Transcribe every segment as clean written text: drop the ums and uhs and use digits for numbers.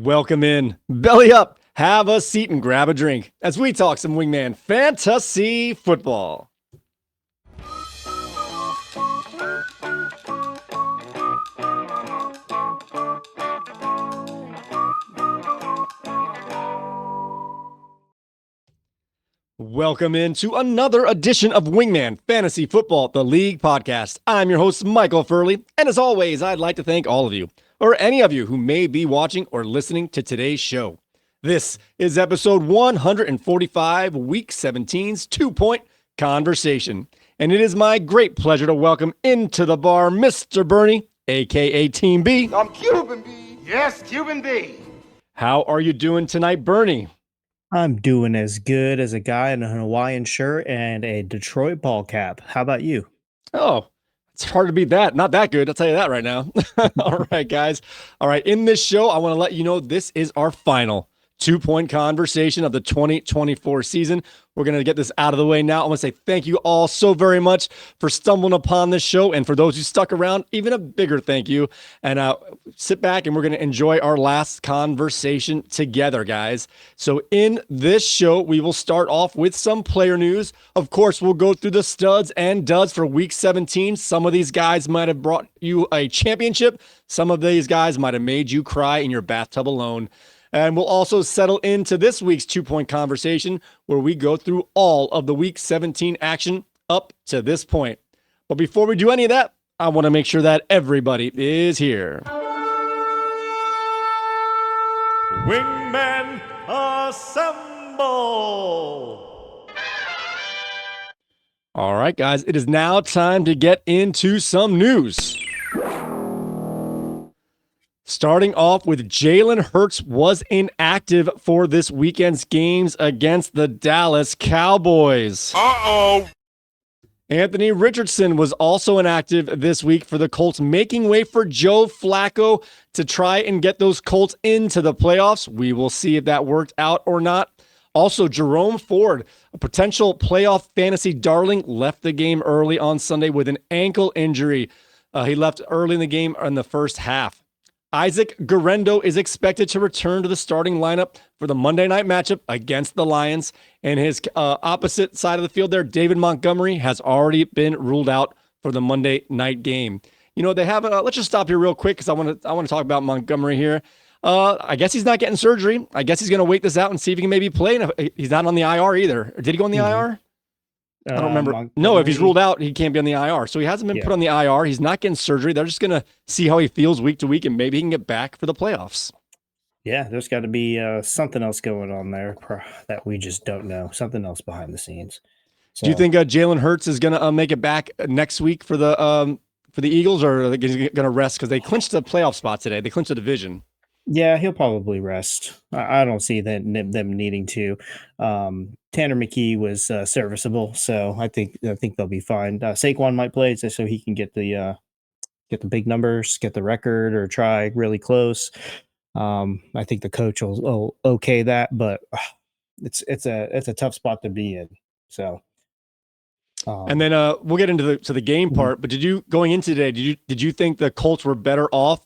Welcome in. Belly up, have a seat, and grab a drink as we talk some Wingman Fantasy Football. Welcome into another edition of Wingman Fantasy Football, the League Podcast. I'm your host, Michael Furley, and as always, I'd like to thank all of you, or any of you who may be watching or listening to today's show. This is episode 145, Week 17's 2-Point Conversation, and it is my great pleasure to welcome into the bar Mr. Bernie, aka Team B. I'm Cuban B. Yes, Cuban B. How are you doing tonight, Bernie? I'm doing as good as a guy in a Hawaiian shirt and a Detroit ball cap. How about you? Oh, it's hard to beat that. Not that good, I'll tell you that right now. All right, guys. All right, in this show, I want to let you know this is our final 2-Point Conversation of the 2024 season. We're going to get this out of the way now. I want to say thank you all so very much for stumbling upon this show. And for those who stuck around, even a bigger thank you. And sit back and we're going to enjoy our last conversation together, guys. So in this show, we will start off with some player news. Of course, we'll go through the studs and duds for Week 17. Some of these guys might have brought you a championship. Some of these guys might have made you cry in your bathtub alone. And we'll also settle into this week's 2-Point Conversation where we go through all of the Week 17 action up to this point. But before we do any of that, I want to make sure that everybody is here. Wingmen assemble! All right, guys, it is now time to get into some news. Starting off with Jalen Hurts was inactive for this weekend's games against the Dallas Cowboys. Uh-oh. Anthony Richardson was also inactive this week for the Colts, making way for Joe Flacco to try and get those Colts into the playoffs. We will see if that worked out or not. Also, Jerome Ford, a potential playoff fantasy darling, left the game early on Sunday with an ankle injury. He left early in the game in the first half. Isaac Guerrero is expected to return to the starting lineup for the Monday night matchup against the Lions. And his opposite side of the field there, David Montgomery, has already been ruled out for the Monday night game. You know, they have, let's just stop here real quick because I want to talk about Montgomery here. I guess he's not getting surgery. I guess he's going to wait this out and see if he can maybe play. And he's not on the IR either. Or did he go on the IR? I don't remember. Montgomery. No, if he's ruled out, he can't be on the IR. So he hasn't been put on the IR. He's not getting surgery. They're just going to see how he feels week to week, and maybe he can get back for the playoffs. Yeah, there's got to be something else going on there that we just don't know. Something else behind the scenes. So, do you think Jalen Hurts is going to make it back next week for the Eagles, or are they going to rest because they clinched the playoff spot today? They clinched the division. Yeah, he'll probably rest. I don't see them needing to. Tanner McKee was serviceable, so I think they'll be fine. Saquon might play so he can get the big numbers, get the record, or try really close. I think the coach will okay that, but it's a tough spot to be in. So, and then we'll get into the game part. But going into today? Did you think the Colts were better off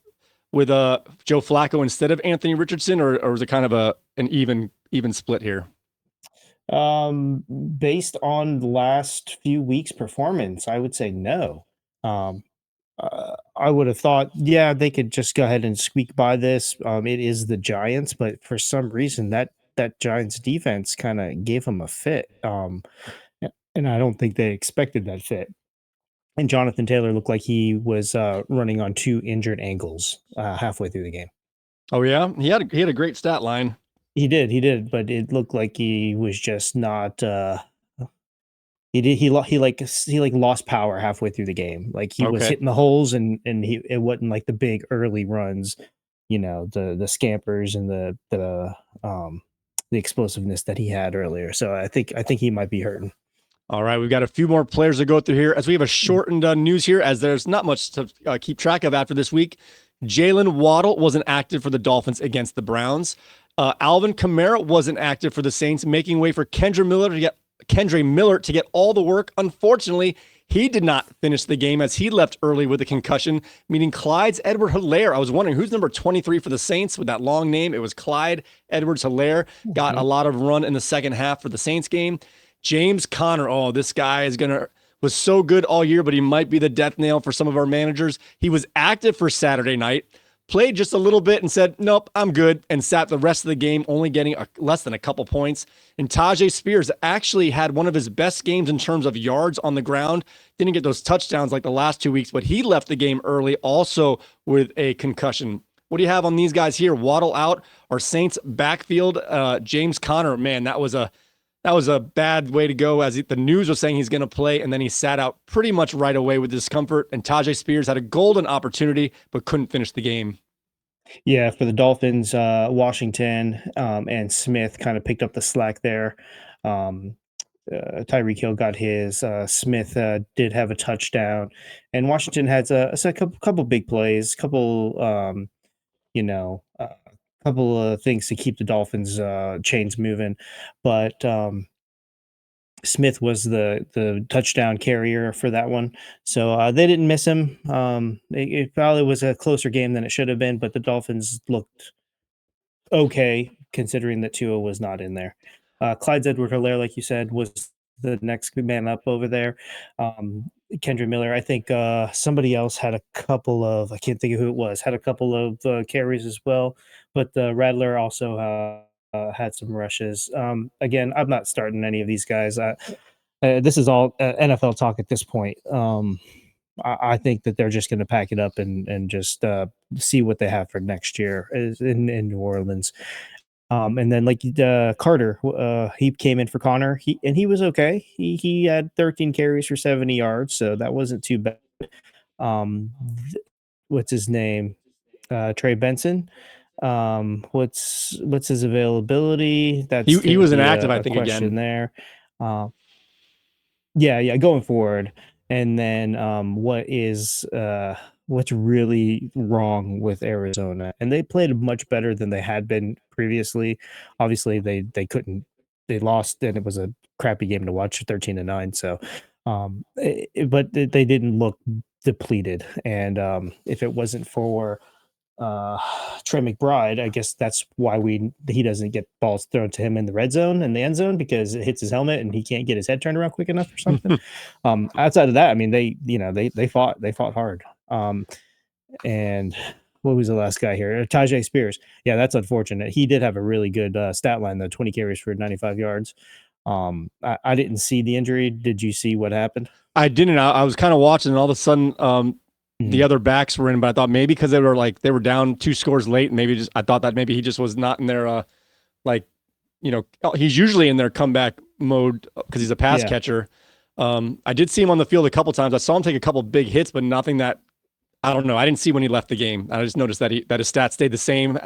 with Joe Flacco instead of Anthony Richardson, or was it kind of an even split here? Based on the last few weeks' performance, I would say no. I would have thought, yeah, they could just go ahead and squeak by this. It is the Giants, but for some reason that Giants defense kind of gave them a fit. And I don't think they expected that fit. And Jonathan Taylor looked like he was running on two injured ankles halfway through the game. Oh yeah, he had a great stat line. He did, but it looked like he was just not. He lost power halfway through the game. Like he was hitting the holes, and it wasn't like the big early runs, you know, the scampers and the explosiveness that he had earlier. So I think he might be hurting. All right, we've got a few more players to go through here as we have a shortened news here, as there's not much to keep track of after this week. Jalen Waddle wasn't active for the Dolphins against the Browns. Alvin Kamara wasn't active for the Saints, making way for Kendre Miller to get all the work. Unfortunately, He did not finish the game as he left early with a concussion, meaning Clyde's Edward-Helaire. I was wondering who's number 23 for the Saints with that long name. It was Clyde Edwards-Helaire. Got a lot of run in the second half for the Saints game. James Conner. Oh, this guy was so good all year, but he might be the death nail for some of our managers. He was active for Saturday night, played just a little bit and said, nope, I'm good, and sat the rest of the game, only getting less than a couple points. And Tajay Spears actually had one of his best games in terms of yards on the ground. Didn't get those touchdowns like the last 2 weeks, but he left the game early also with a concussion. What do you have on these guys here? Waddle out. Our Saints backfield, James Conner, man, that was a bad way to go, as the news was saying he's going to play, and then he sat out pretty much right away with discomfort. And Tajay Spears had a golden opportunity, but couldn't finish the game. Yeah, for the Dolphins, Washington and Smith kind of picked up the slack there. Tyreek Hill got his. Smith did have a touchdown, and Washington had a couple big plays, couple of things to keep the Dolphins chains moving, but Smith was the touchdown carrier for that one, so they didn't miss him. It probably was a closer game than it should have been, but the Dolphins looked okay considering that Tua was not in there. Clyde's Edward-Helaire, like you said, was the next man up over there. Kendra Miller, I think somebody else had a couple of, I can't think of who it was, had a couple of carries as well, but Rattler also had some rushes. Again, I'm not starting any of these guys. This is all NFL talk at this point. I think that they're just going to pack it up and just see what they have for next year in New Orleans. And then like Carter, he came in for Connor. He was okay. He had 13 carries for 70 yards, so that wasn't too bad. What's his name? Trey Benson. What's his availability? He was inactive, I think, question again there. Yeah, going forward. And then what's really wrong with Arizona? And they played much better than they had been previously. Obviously, they lost, and it was a crappy game to watch, 13-9. So, but they didn't look depleted. And if it wasn't for Trey McBride, I guess that's why he doesn't get balls thrown to him in the red zone and the end zone, because it hits his helmet and he can't get his head turned around quick enough or something. Outside of that, I mean, they fought hard. And what was the last guy here? Tajay Spears. Yeah, that's unfortunate. He did have a really good stat line, though, 20 carries for 95 yards. I didn't see the injury. Did you see what happened? I didn't. I was kind of watching, and all of a sudden, the other backs were in, but I thought maybe because they were down 2 scores late, and I thought that maybe he just was not in their he's usually in their comeback mode because he's a pass catcher. I did see him on the field a couple times. I saw him take a couple big hits, but nothing that, I don't know. I didn't see when he left the game. I just noticed that his stats stayed the same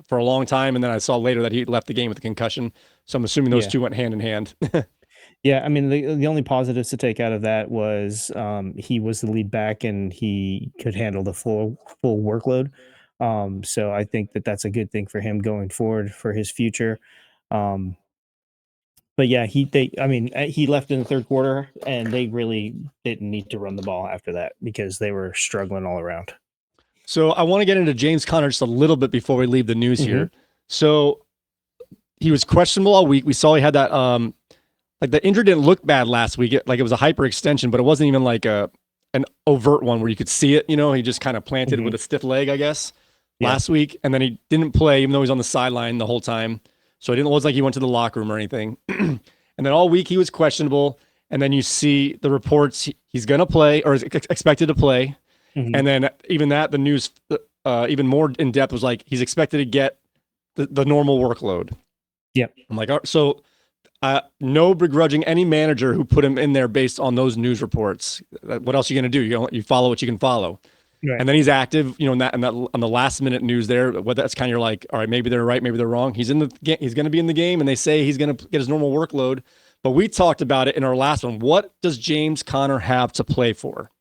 for a long time, and then I saw later that he left the game with a concussion. So I'm assuming those two went hand in hand. Yeah, I mean, the only positives to take out of that was he was the lead back and he could handle the full workload. So I think that that's a good thing for him going forward for his future. But yeah, he left in the third quarter, and they really didn't need to run the ball after that because they were struggling all around. So I want to get into James Conner just a little bit before we leave the news here. So he was questionable all week. We saw he had that like the injury didn't look bad last week. Like it was a hyperextension, but it wasn't even like an overt one where you could see it. He just kind of planted with a stiff leg, I guess, last week. And then he didn't play, even though he was on the sideline the whole time. So it didn't look like he went to the locker room or anything. And then all week he was questionable. And then you see the reports he's going to play or is expected to play. And then even that, the news even more in depth was like he's expected to get the normal workload. Yep. I'm like, all right, so no begrudging any manager who put him in there based on those news reports. What else are you going to do? You follow what you can follow. Right. And then he's active, in that on the last minute news there. What that's kind of you're like, all right, maybe they're right, maybe they're wrong. He's in the he's going to be in the game, and they say he's going to get his normal workload. But we talked about it in our last one. What does James Conner have to play for?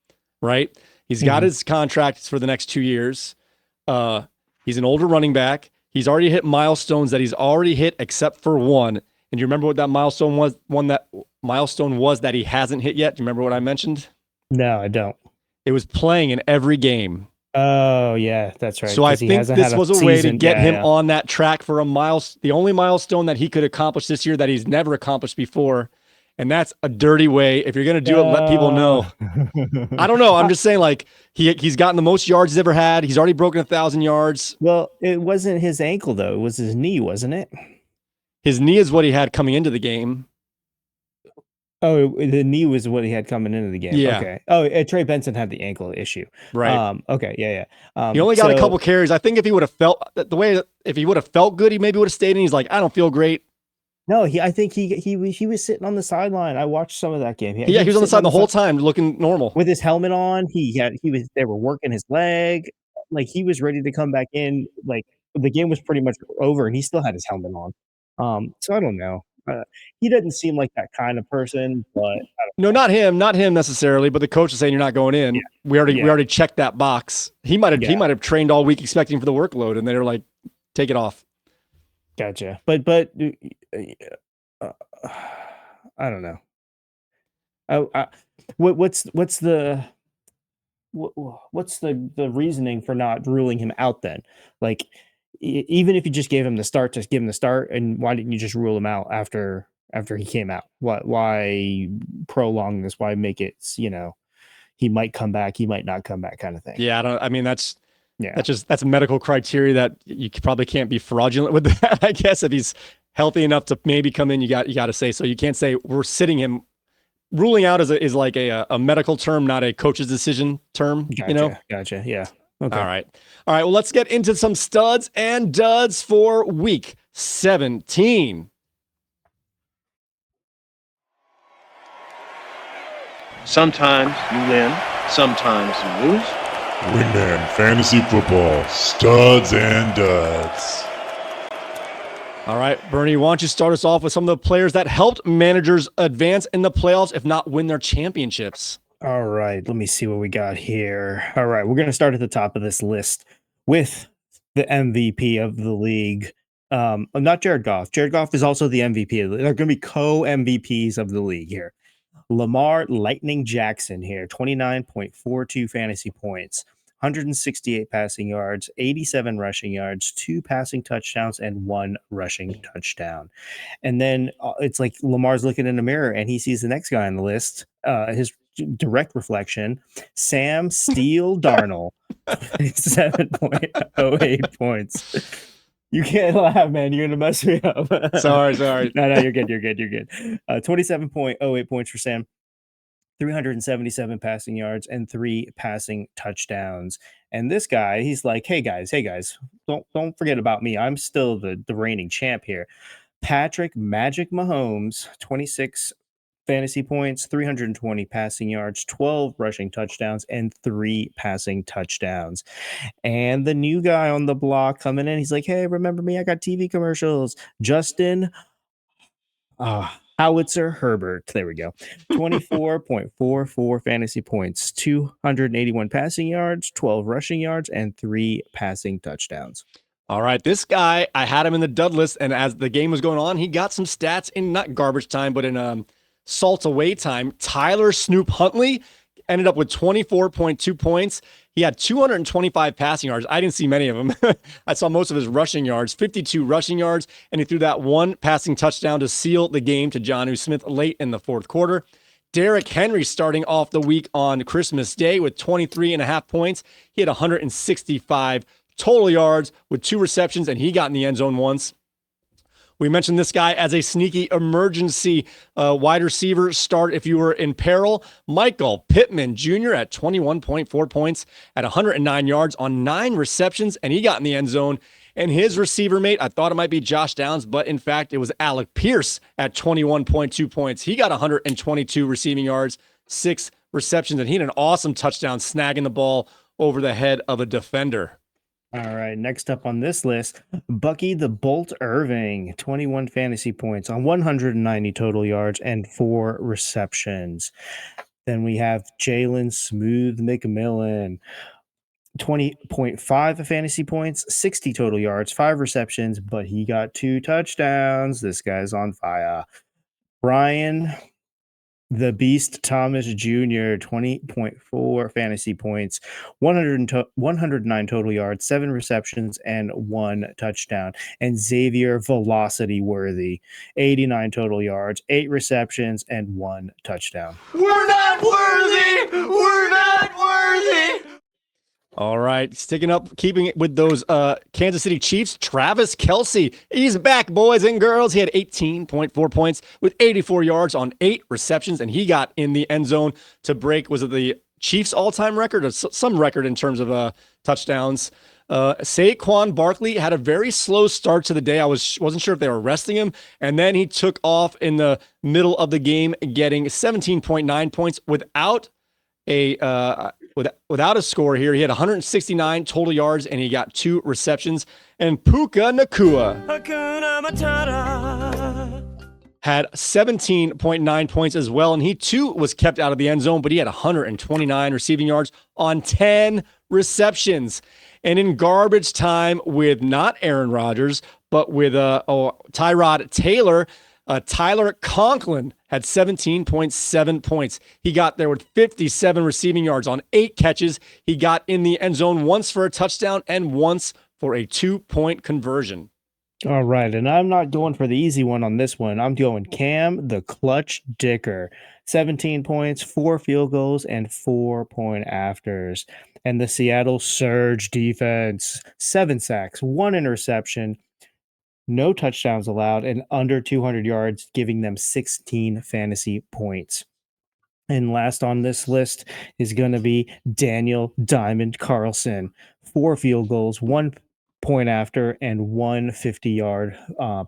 Right? He's got his contract for the next 2 years. He's an older running back. He's already hit milestones that he's already hit, except for one. And do you remember what that milestone was? That milestone was that he hasn't hit yet. Do you remember what I mentioned? No, I don't. It was playing in every game. Oh, yeah, that's right. So I Because he think hasn't had this a was a way to season. get Yeah, him yeah. on that track for the only milestone that he could accomplish this year that he's never accomplished before. And that's a dirty way. If you're going to do it, let people know. I don't know. I'm just saying, like, he's gotten the most yards he's ever had. He's already broken 1,000 yards. Well, it wasn't his ankle, though. It was his knee, wasn't it? His knee is what he had coming into the game. Oh, the knee was what he had coming into the game. Yeah. Okay. Oh, Trey Benson had the ankle issue. Right. Okay. Yeah. Yeah. He only got a couple carries. I think if he would have felt if he would have felt good, he maybe would have stayed. And he's like, I don't feel great. No, I think he was sitting on the sideline. I watched some of that game. He was on the side the whole time, looking normal with his helmet on. They were working his leg, like he was ready to come back in. Like the game was pretty much over, and he still had his helmet on. So I don't know. He doesn't seem like that kind of person, but no, not him necessarily. But the coach is saying you're not going in. Yeah. We already checked that box. He might have trained all week expecting for the workload, and they're like, take it off. Gotcha. But I don't know. What's the reasoning for not ruling him out then? Like, even if you just gave him the start, just give him the start, and why didn't you just rule him out after he came out? Why prolong this? Why make it, he might come back, he might not come back kind of thing? Yeah, I mean, that's medical criteria that you probably can't be fraudulent with that. I guess if he's healthy enough to maybe come in, you got to say so. You can't say we're sitting him. Ruling out is like a medical term, not a coach's decision term. Gotcha. Yeah. Okay. All right. Well, let's get into some studs and duds for week 17. Sometimes you win, sometimes you lose. Wingman Fantasy Football, studs and duds. All right, Bernie, why don't you start us off with some of the players that helped managers advance in the playoffs, if not win their championships? All right, let me see what we got here. All right, we're going to start at the top of this list with the MVP of the league. Not Jared Goff. Jared Goff is also the MVP. They're going to be co-MVPs of the league here. Lamar Lightning Jackson here, 29.42 fantasy points, 168 passing yards, 87 rushing yards, 2 passing touchdowns, and 1 rushing touchdown. And then it's like Lamar's looking in the mirror and he sees the next guy on the list, his direct reflection, Sam Steele Darnold, 7.08 points. You can't laugh, man. You're gonna mess me up. Sorry. No, you're good. 27.08 points for Sam, 377 passing yards, and 3 passing touchdowns. And this guy, he's like, hey guys, don't forget about me. I'm still the reigning champ here. Patrick Magic Mahomes, 26 fantasy points, 320 passing yards, 12 rushing touchdowns, and 3 passing touchdowns. And the new guy on the block coming in, he's like, hey, remember me? I got TV commercials. Justin Howitzer Herbert. There we go. 24.44 fantasy points, 281 passing yards, 12 rushing yards, and 3 passing touchdowns. All right, this guy, I had him in the dud list, and as the game was going on, he got some stats in not garbage time, but in salt away time. Tyler Snoop Huntley ended up with 24.2 points. He had 225 passing yards. I didn't see many of them. I saw most of his rushing yards, 52 rushing yards, and he threw that 1 passing touchdown to seal the game to Jonnu Smith late in the fourth quarter. Derrick Henry starting off the week on Christmas Day with 23.5 points. He had 165 total yards with 2 receptions, and he got in the end zone once. We mentioned this guy as a sneaky emergency wide receiver start if you were in peril. Michael Pittman Jr. at 21.4 points at 109 yards on 9 receptions, and he got in the end zone. And his receiver mate, I thought it might be Josh Downs, but in fact, it was Alec Pierce at 21.2 points. He got 122 receiving yards, 6 receptions, and he had an awesome touchdown snagging the ball over the head of a defender. All right, next up on this list, Bucky the Bolt Irving, 21 fantasy points on 190 total yards and 4 receptions. Then we have Jalen Smooth McMillan, 20.5 fantasy points, 60 total yards, 5 receptions, but he got 2 touchdowns. This guy's on fire. Ryan The Beast Thomas Jr., 20.4 fantasy points, 109 total yards, 7 receptions, and 1 touchdown. And Xavier Velocity Worthy, 89 total yards, 8 receptions, and 1 touchdown. We're not worthy! We're not worthy! All right, keeping it with those Kansas City Chiefs, Travis Kelce. He's back, boys and girls. He had 18.4 points with 84 yards on 8 receptions, and he got in the end zone to break, was it the Chiefs all-time record or some record in terms of touchdowns? Saquon Barkley had a very slow start to the day. I wasn't sure if they were resting him, and then he took off in the middle of the game, getting 17.9 points without a score here. He had 169 total yards and he got 2 receptions. And Puka Nacua had 17.9 points as well, and he too was kept out of the end zone, but he had 129 receiving yards on 10 receptions. And in garbage time with not Aaron Rodgers, but with Tyrod Taylor, Tyler Conklin had 17.7 points. He got there with 57 receiving yards on 8 catches. He got in the end zone once for a touchdown and once for a 2-point conversion. All right, and I'm not going for the easy one on this one. I'm going Cam the Clutch Dicker. 17 points, 4 field goals, and 4-point afters. And the Seattle Surge defense, 7 sacks, 1 interception, no touchdowns allowed, and under 200 yards, giving them 16 fantasy points. And last on this list is going to be Daniel Diamond Carlson. 4 field goals, 1 point after, and 1 50-yard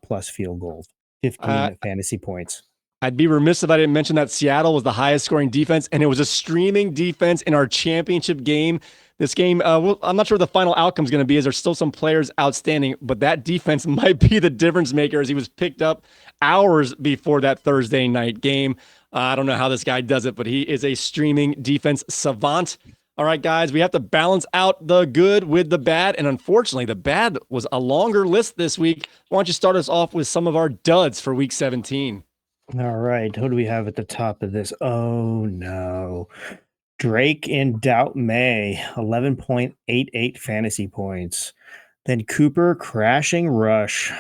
plus field goal. 15 fantasy points. I'd be remiss if I didn't mention that Seattle was the highest scoring defense, and it was a streaming defense in our championship game. This game, I'm not sure what the final outcome is going to be, as there's still some players outstanding, but that defense might be the difference maker, as he was picked up hours before that Thursday night game. I don't know how this guy does it, but he is a streaming defense savant. All right, guys, we have to balance out the good with the bad, and unfortunately, the bad was a longer list this week. Why don't you start us off with some of our duds for Week 17? All right, who do we have at the top of this? Oh, no. Drake in Doubt May, 11.88 fantasy points. Then Cooper Crashing Rush,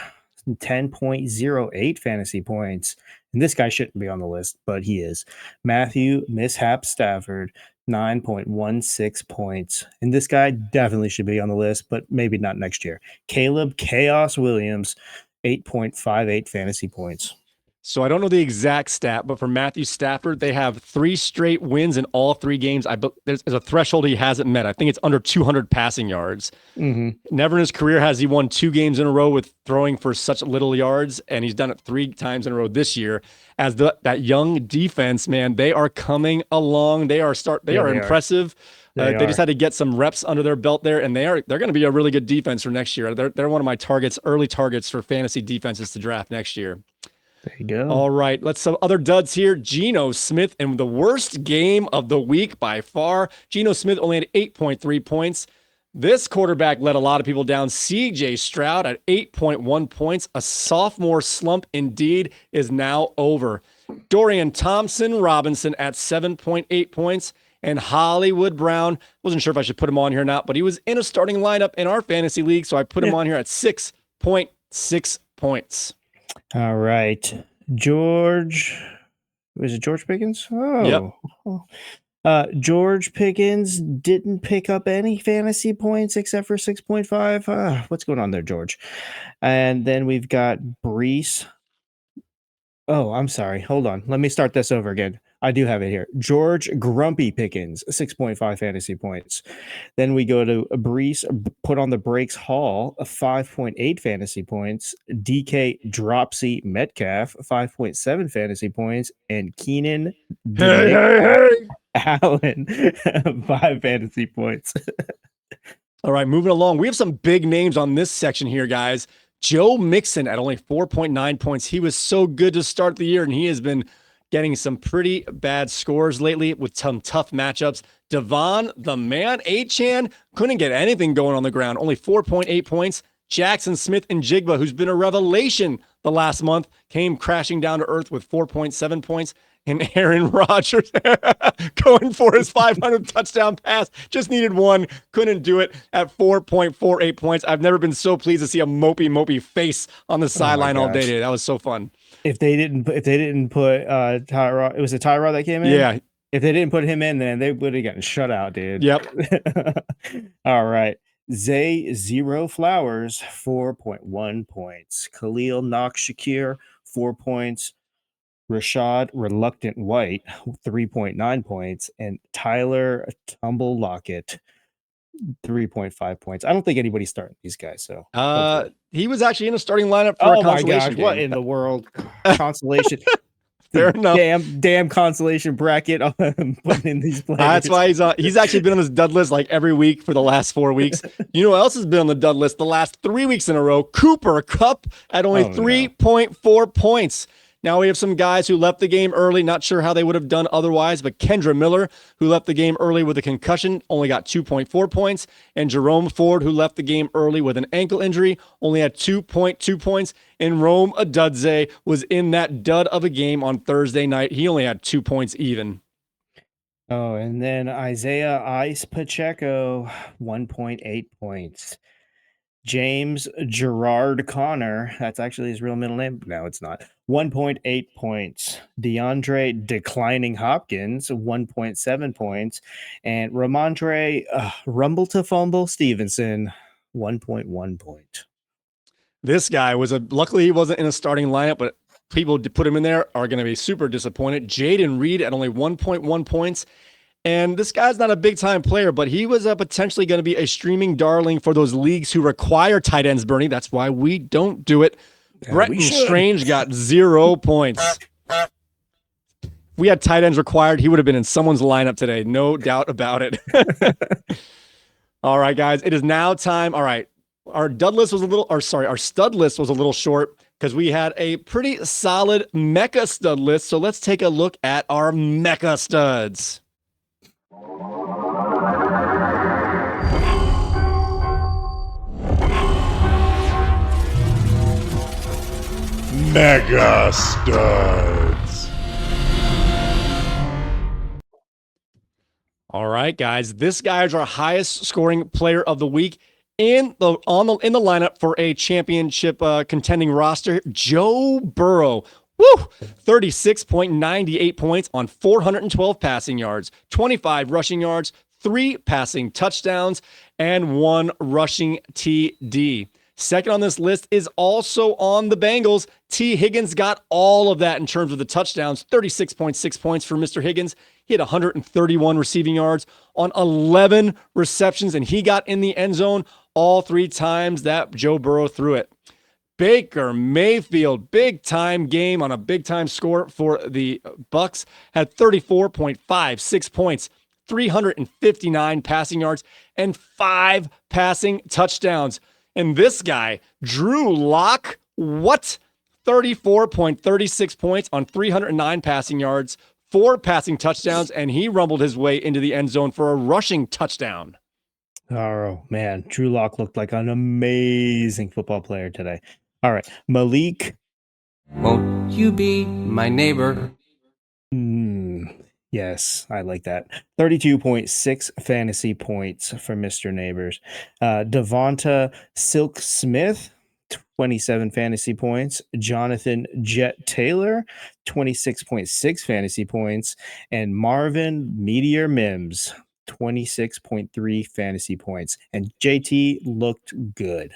10.08 fantasy points. And this guy shouldn't be on the list, but he is. Matthew Mishap Stafford, 9.16 points. And this guy definitely should be on the list, but maybe not next year. Caleb Chaos Williams, 8.58 fantasy points. So I don't know the exact stat, but for Matthew Stafford, they have 3 straight wins in all 3 games. There's a threshold he hasn't met. I think it's under 200 passing yards. Mm-hmm. Never in his career has he won 2 games in a row with throwing for such little yards, and he's done it 3 times in a row this year. As that young defense, man, they are coming along. They are impressive. They just had to get some reps under their belt there, and they're going to be a really good defense for next year. They're one of my early targets for fantasy defenses to draft next year. There you go. All right, let's some other duds here. Geno Smith in the worst game of the week by far. Geno Smith only had 8.3 points. This quarterback let a lot of people down. CJ Stroud at 8.1 points. A sophomore slump indeed is now over. Dorian Thompson-Robinson at 7.8 points. And Hollywood Brown, wasn't sure if I should put him on here or not, but he was in a starting lineup in our fantasy league, so I put him on here at 6.6 points. All right. George Pickens? Oh. Yep. George Pickens didn't pick up any fantasy points except for 6.5. What's going on there, George? And then we've got Brees. Oh, I'm sorry. Hold on. Let me start this over again. I do have it here. George Grumpy Pickens, 6.5 fantasy points. Then we go to Brees, put on the brakes Hall, 5.8 fantasy points. DK Dropsy Metcalf, 5.7 fantasy points. And Keenan Allen, 5 fantasy points. All right, moving along. We have some big names on this section here, guys. Joe Mixon at only 4.9 points. He was so good to start the year, and he has been getting some pretty bad scores lately with some tough matchups. Devon, the man, Achane, couldn't get anything going on the ground. Only 4.8 points. Jackson Smith and Jigba, who's been a revelation the last month, came crashing down to earth with 4.7 points. and Aaron Rodgers going for his 500th touchdown pass. Just needed one, couldn't do it at 4.48 points. I've never been so pleased to see a mopey face on the sideline all day today. That was so fun. If they didn't put Tyrod, it was a Tyrod that came in. Yeah. If they didn't put him in, then they would have gotten shut out, dude. Yep. All right. Zay 0 Flowers, 4.1 points. Khalil Knox Shakir, 4 points. Rashad Reluctant White, 3.9 points. And Tyler Tumble Lockett, 3.5 points. I don't think anybody's starting these guys. So he was actually in a starting lineup for a consolation game. What in the world? Consolation. Fair enough. Damn consolation bracket putting in these players. That's why he's actually been on this dud list like every week for the last 4 weeks. You know who else has been on the dud list the last 3 weeks in a row? Cooper Kupp at only 3.4 points. Now we have some guys who left the game early. Not sure how they would have done otherwise, but Kendra Miller, who left the game early with a concussion, only got 2.4 points. And Jerome Ford, who left the game early with an ankle injury, only had 2.2 points. And Rome Adudze was in that dud of a game on Thursday night. He only had 2 points even. Oh, and then Isaiah Ice Pacheco, 1.8 points. James Gerard Connor, that's actually his real middle name. No, it's not. 1.8 points. DeAndre Declining Hopkins, 1.7 points. And Ramondre Rumble to Fumble Stevenson, 1.1 point. This guy luckily he wasn't in a starting lineup, but people to put him in there are going to be super disappointed. Jaden Reed at only 1.1 points. And this guy's not a big-time player, but he was potentially going to be a streaming darling for those leagues who require tight ends, Bernie. That's why we don't do it. Bretton Strange got 0 points. If we had tight ends required, he would have been in someone's lineup today. No doubt about it. All right, guys. It is now time. All right. Our stud list was a little short because we had a pretty solid mecha stud list. So let's take a look at our mecha studs. Mega Studs. All right, guys. This guy is our highest scoring player of the week in the lineup for a championship contending roster. Joe Burrow. 36.98 points on 412 passing yards, 25 rushing yards, 3 passing touchdowns, and 1 rushing TD. Second on this list is also on the Bengals. T. Higgins got all of that in terms of the touchdowns, 36.6 points for Mr. Higgins. He had 131 receiving yards on 11 receptions, and he got in the end zone all 3 times that Joe Burrow threw it. Baker Mayfield, big-time game on a big-time score for the Bucs, had 34.56 points, 359 passing yards, and 5 passing touchdowns. And this guy, Drew Lock, 34.36 points on 309 passing yards, 4 passing touchdowns, and he rumbled his way into the end zone for a rushing touchdown. Oh, man. Drew Lock looked like an amazing football player today. All right. Malik. Won't you be my neighbor? Yes, I like that. 32.6 fantasy points for Mr. Neighbors. Devonta Silk Smith, 27 fantasy points. Jonathan Jet Taylor, 26.6 fantasy points. And Marvin Meteor Mims, 26.3 fantasy points. And JT looked good.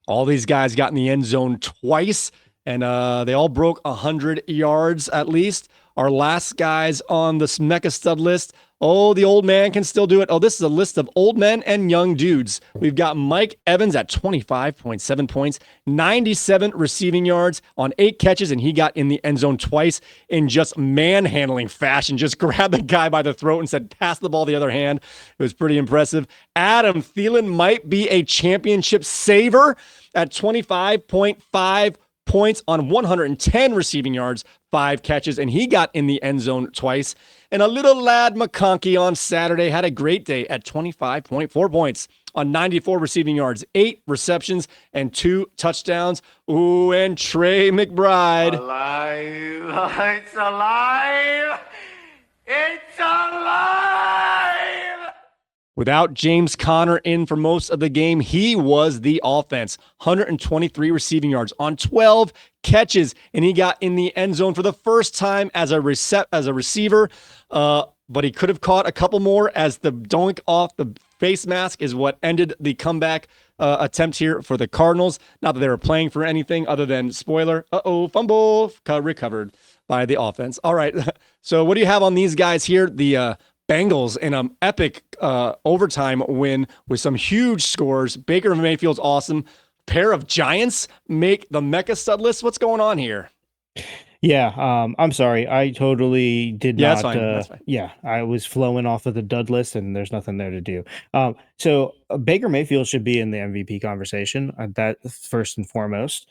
All these guys got in the end zone twice, and they all broke 100 yards at least. Our last guys on this Mecha Stud list. Oh, the old man can still do it. Oh, this is a list of old men and young dudes. We've got Mike Evans at 25.7 points, 97 receiving yards on 8 catches, and he got in the end zone twice in just manhandling fashion. Just grabbed the guy by the throat and said, pass the ball the other hand. It was pretty impressive. Adam Thielen might be a championship saver at 25.5 points on 110 receiving yards, 5 catches, and he got in the end zone twice. And a little lad McConkey on Saturday had a great day at 25.4 points on 94 receiving yards, 8 receptions, and 2 touchdowns. Ooh, and Trey McBride. Alive! It's alive! It's alive! Without James Conner in for most of the game, he was the offense. 123 receiving yards on 12 catches, and he got in the end zone for the first time as a receiver. But he could have caught a couple more, as the doink off the face mask is what ended the comeback attempt here for the Cardinals. Not that they were playing for anything other than, spoiler, fumble, recovered by the offense. All right, so what do you have on these guys here? The Bengals in an epic overtime win with some huge scores. Baker Mayfield's awesome. Pair of Giants make the Mecca stud list. What's going on here? Yeah, I'm sorry. I totally did not. That's fine. That's fine. Yeah, I was flowing off of the dud list, and there's nothing there to do. So Baker Mayfield should be in the MVP conversation. That first and foremost.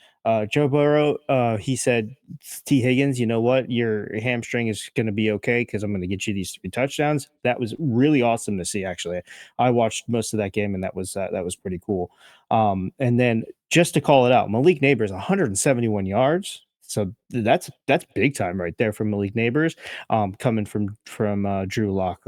Joe Burrow, he said, T. Higgins, you know what? Your hamstring is going to be okay because I'm going to get you these 3 touchdowns. That was really awesome to see. Actually, I watched most of that game, and that was pretty cool. And then just to call it out, Malik Neighbors, 171 yards. So that's big time right there from Malik Neighbors, coming from Drew Lock.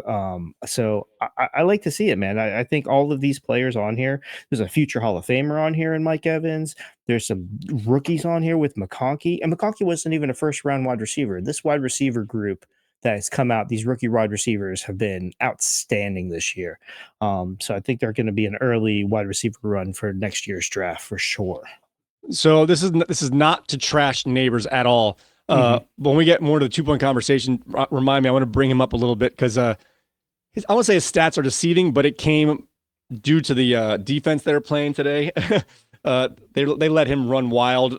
So I like to see it, man. I think all of these players on here. There's a future Hall of Famer on here in Mike Evans. There's some rookies on here with McConkey, and McConkey wasn't even a first round wide receiver. This wide receiver group that has come out, these rookie wide receivers have been outstanding this year. So I think they're going to be an early wide receiver run for next year's draft for sure. So this is not to trash Neighbors at all. When we get more to the 2-point conversation, remind me, I want to bring him up a little bit because I want to say his stats are deceiving, but it came due to the defense they're playing today. They let him run wild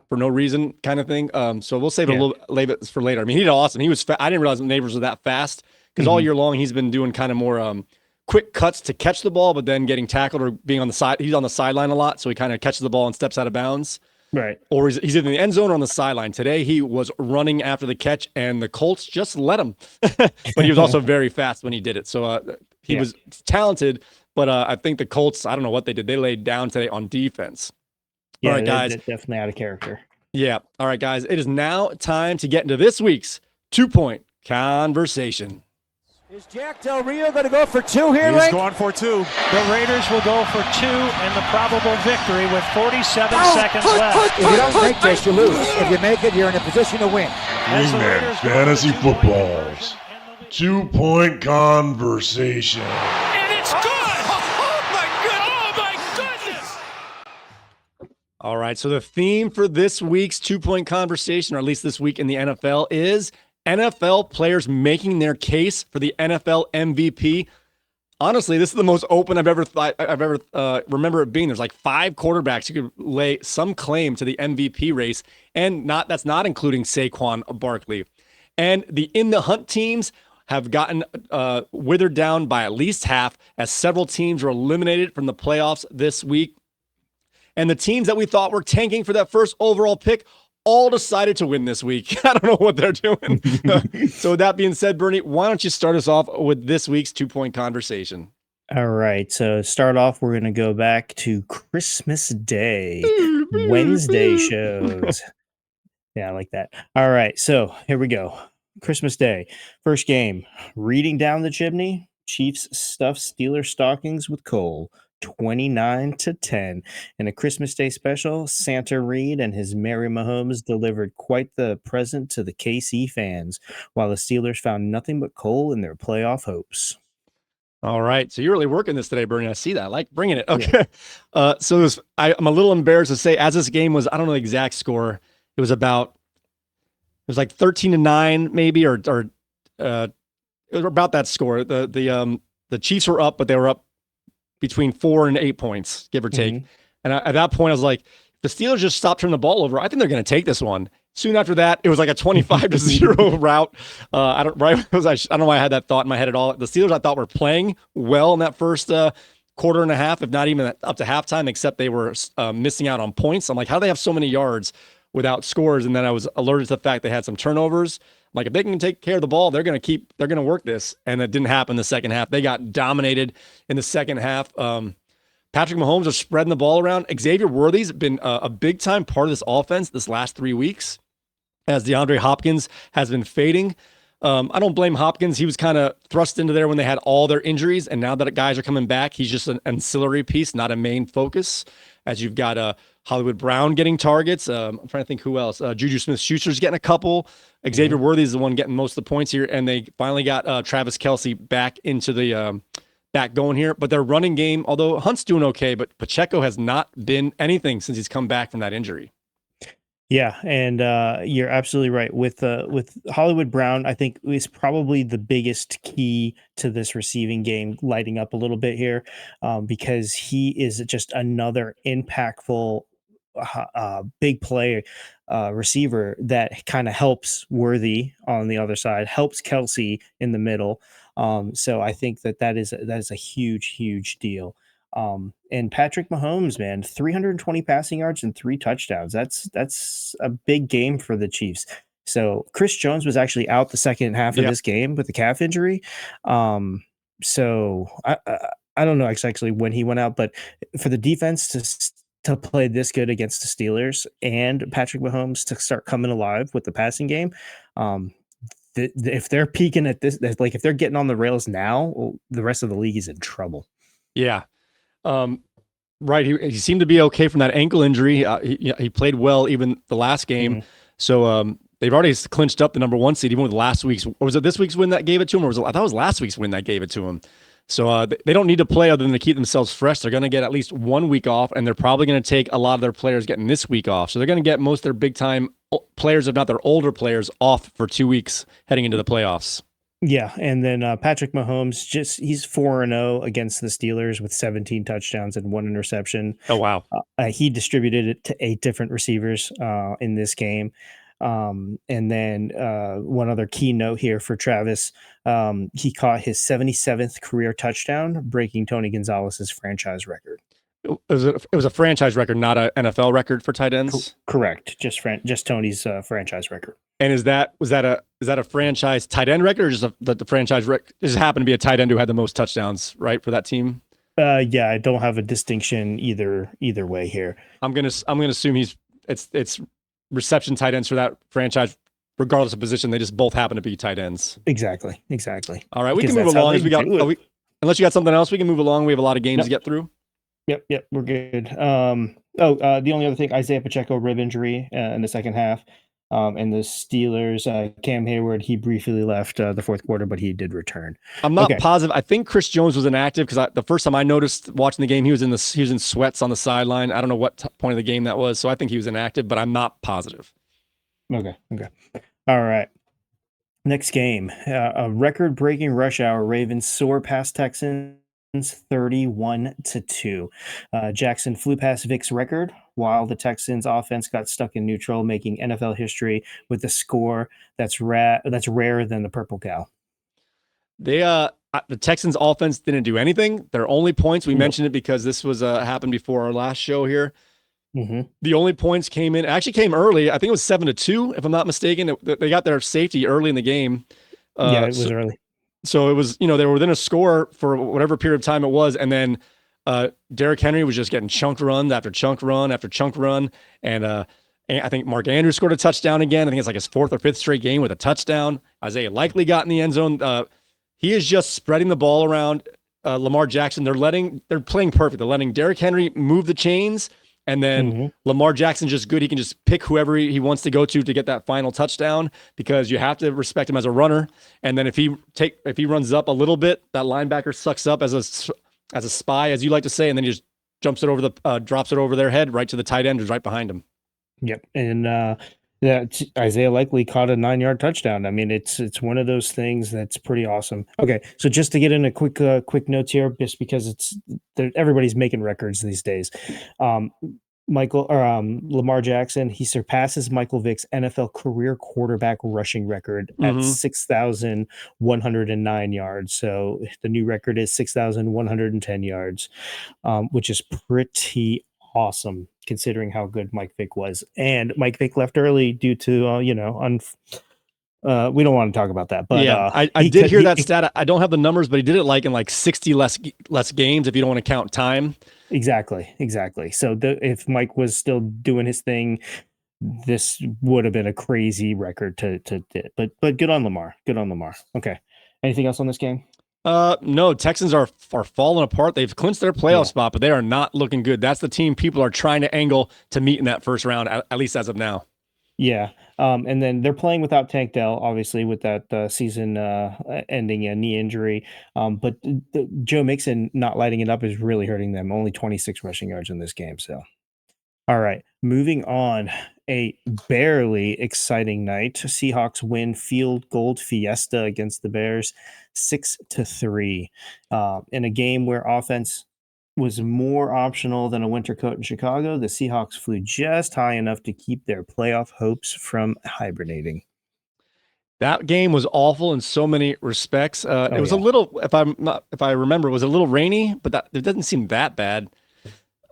for no reason, kind of thing. So we'll save it a little bit for later. I mean, he did awesome. He was. I didn't realize Neighbors was that fast because all year long he's been doing kind of more quick cuts to catch the ball, but then getting tackled or being on the side. He's on the sideline a lot, so he kind of catches the ball and steps out of bounds. Right. Or he's either in the end zone or on the sideline. Today he was running after the catch, and the Colts just let him. But he was also very fast when he did it. So he was talented, but I think the Colts, I don't know what they did. They laid down today on defense. Yeah, all right, guys. Definitely out of character. Yeah. All right, guys. It is now time to get into this week's 2-point conversation. Is Jack Del Rio going to go for 2 here, He's Link? going for 2. The Raiders will go for 2 and the probable victory with 47 seconds left. If you don't make this, you lose. If you make it, you're in a position to win. Wingman Fantasy Football's 2-point conversation. And it's good! Oh my goodness! All right. So the theme for this week's 2-point conversation, or at least this week in the NFL, is NFL players making their case for the NFL MVP. Honestly, this is the most open I've ever remember it being. There's like 5 quarterbacks who could lay some claim to the MVP race, and that's not including Saquon Barkley. And the in the hunt teams have gotten withered down by at least half, as several teams were eliminated from the playoffs this week. And the teams that we thought were tanking for that first overall pick all decided to win this week. I don't know what they're doing. So with that being said, Bernie, why don't you start us off with this week's 2-point conversation? All right. So start off, we're going to go back to Christmas Day, Wednesday shows. Yeah, I like that. All right. So here we go. Christmas Day. First game, reading down the chimney. Chiefs stuff Steelers stockings with coal. 29-10. In a Christmas Day special, Santa Reed and his Merry Mahomes delivered quite the present to the KC fans, while the Steelers found nothing but coal in their playoff hopes. All right. So you're really working this today, Bernie. I see that. I like bringing it. Okay. Yeah. I'm a little embarrassed to say, as this game was, I don't know the exact score. It was like 13-9 maybe, or it was about that score. The Chiefs were up, but they were up between 4 and 8 points, give or take. Mm-hmm. And at that point, I was like, the Steelers just stopped turning the ball over. I think they're going to take this one. Soon after that, it was like a 25-0 route. I don't know why I had that thought in my head at all. The Steelers, I thought, were playing well in that first quarter and a half, if not even up to halftime, except they were missing out on points. I'm like, how do they have so many yards without scores? And then I was alerted to the fact they had some turnovers. Like, if they can take care of the ball, they're going to work this. And it didn't happen in the second half. They got dominated in the second half. Patrick Mahomes are spreading the ball around. Xavier Worthy's been a big time part of this offense this last 3 weeks as DeAndre Hopkins has been fading. I don't blame Hopkins. He was kind of thrust into there when they had all their injuries, and now that guys are coming back, he's just an ancillary piece, not a main focus. As you've got Hollywood Brown getting targets. I'm trying to think who else. Juju Smith-Schuster's getting a couple. Xavier Worthy is the one getting most of the points here, and they finally got Travis Kelce back into the back going here. But their running game, although Hunt's doing okay, but Pacheco has not been anything since he's come back from that injury. Yeah, and you're absolutely right. With Hollywood Brown, I think is probably the biggest key to this receiving game lighting up a little bit here, because he is just another impactful big play receiver that kind of helps Worthy on the other side, helps Kelsey in the middle. So I think that is a huge deal. And Patrick Mahomes, man, 320 passing yards and 3 touchdowns. That's a big game for the Chiefs. So Chris Jones was actually out the second half of this game with a calf injury. So I don't know exactly when he went out, but for the defense to play this good against the Steelers and Patrick Mahomes to start coming alive with the passing game, if they're peaking at this, like if they're getting on the rails now, the rest of the league is in trouble. Yeah. Right. He seemed to be okay from that ankle injury. He played well even the last game. So they've already clinched up the number 1 seed, even with last week's. Or was it this week's win that gave it to him? Or I thought it was last week's win that gave it to him. So they don't need to play other than to keep themselves fresh. They're going to get at least 1 week off, and they're probably going to take a lot of their players getting this week off. So they're going to get most of their big time players, if not their older players, off for 2 weeks heading into the playoffs. Yeah, and then Patrick Mahomes, he's 4-0 against the Steelers with 17 touchdowns and 1 interception. Oh, wow. He distributed it to 8 different receivers in this game. And then one other key note here for Travis, he caught his 77th career touchdown, breaking Tony Gonzalez's franchise record. It was a franchise record, not an NFL record for tight ends? Correct. Just Tony's franchise record. And was that a franchise tight end record, or just the franchise record just happened to be a tight end who had the most touchdowns, right, for that team? Yeah, I don't have a distinction either way here. I'm gonna assume it's reception tight ends for that franchise, regardless of position. They just both happen to be tight ends. Exactly. All right, we can move along as we got. Unless you got something else, we can move along. We have a lot of games to get through. Yep, we're good. The only other thing, Isaiah Pacheco rib injury in the second half. And the Steelers, Cam Hayward, he briefly left the fourth quarter, but he did return. I'm not positive. I think Chris Jones was inactive because the first time I noticed watching the game, he was in sweats on the sideline. I don't know what point of the game that was, so I think he was inactive, but I'm not positive. Okay. All right. Next game, a record-breaking rush hour. Ravens soar past Texans 31-2. Jackson flew past Vic's record while the Texans offense got stuck in neutral, making NFL history with a score that's rarer than the Purple Cow. The Texans offense didn't do anything. Their only points, we mentioned it because this was happened before our last show here. The only points came early. I think it was 7-2, if I'm not mistaken. They got their safety early in the game. It was early. So it was, they were within a score for whatever period of time it was. And then Derrick Henry was just getting chunk run after chunk run after chunk run. And I think Mark Andrews scored a touchdown again. I think it's like his 4th or 5th straight game with a touchdown. Isaiah Likely got in the end zone. He is just spreading the ball around. Lamar Jackson, they're playing perfect. They're letting Derrick Henry move the chains. And then Lamar Jackson's just good. He can just pick whoever he wants to go to get that final touchdown, because you have to respect him as a runner. And then if he runs up a little bit, that linebacker sucks up as a spy, as you like to say, and then he just drops it over their head right to the tight end who's right behind him. Yep. And Isaiah Likely caught a 9-yard touchdown. I mean, it's one of those things that's pretty awesome. Okay, so just to get in a quick notes here, just because everybody's making records these days. Lamar Jackson, he surpasses Michael Vick's NFL career quarterback rushing record at 6,109 yards. So the new record is 6,110 yards, which is pretty awesome considering how good Mike Vick was. And Mike Vick left early due to we don't want to talk about that, but I did hear that stat. I don't have the numbers, but he did it in 60 less games if you don't want to count time. Exactly. So if Mike was still doing his thing, this would have been a crazy record to but good on Lamar. Good on Lamar. Okay. Anything else on this game? No, Texans are falling apart. They've clinched their playoff Yeah. spot, but they are not looking good. That's the team people are trying to angle to meet in that first round, at least as of now. Yeah. And then they're playing without Tank Dell, obviously, with that season ending knee injury. But Joe Mixon not lighting it up is really hurting them. Only 26 rushing yards in this game. So, all right. Moving on. A barely exciting night. Seahawks win field goal fiesta against the Bears 6-3. In a game where offense was more optional than a winter coat in Chicago, the Seahawks flew just high enough to keep their playoff hopes from hibernating. That game was awful in so many respects. It was a Yeah. little, if I remember, it was a little rainy, but it doesn't seem that bad.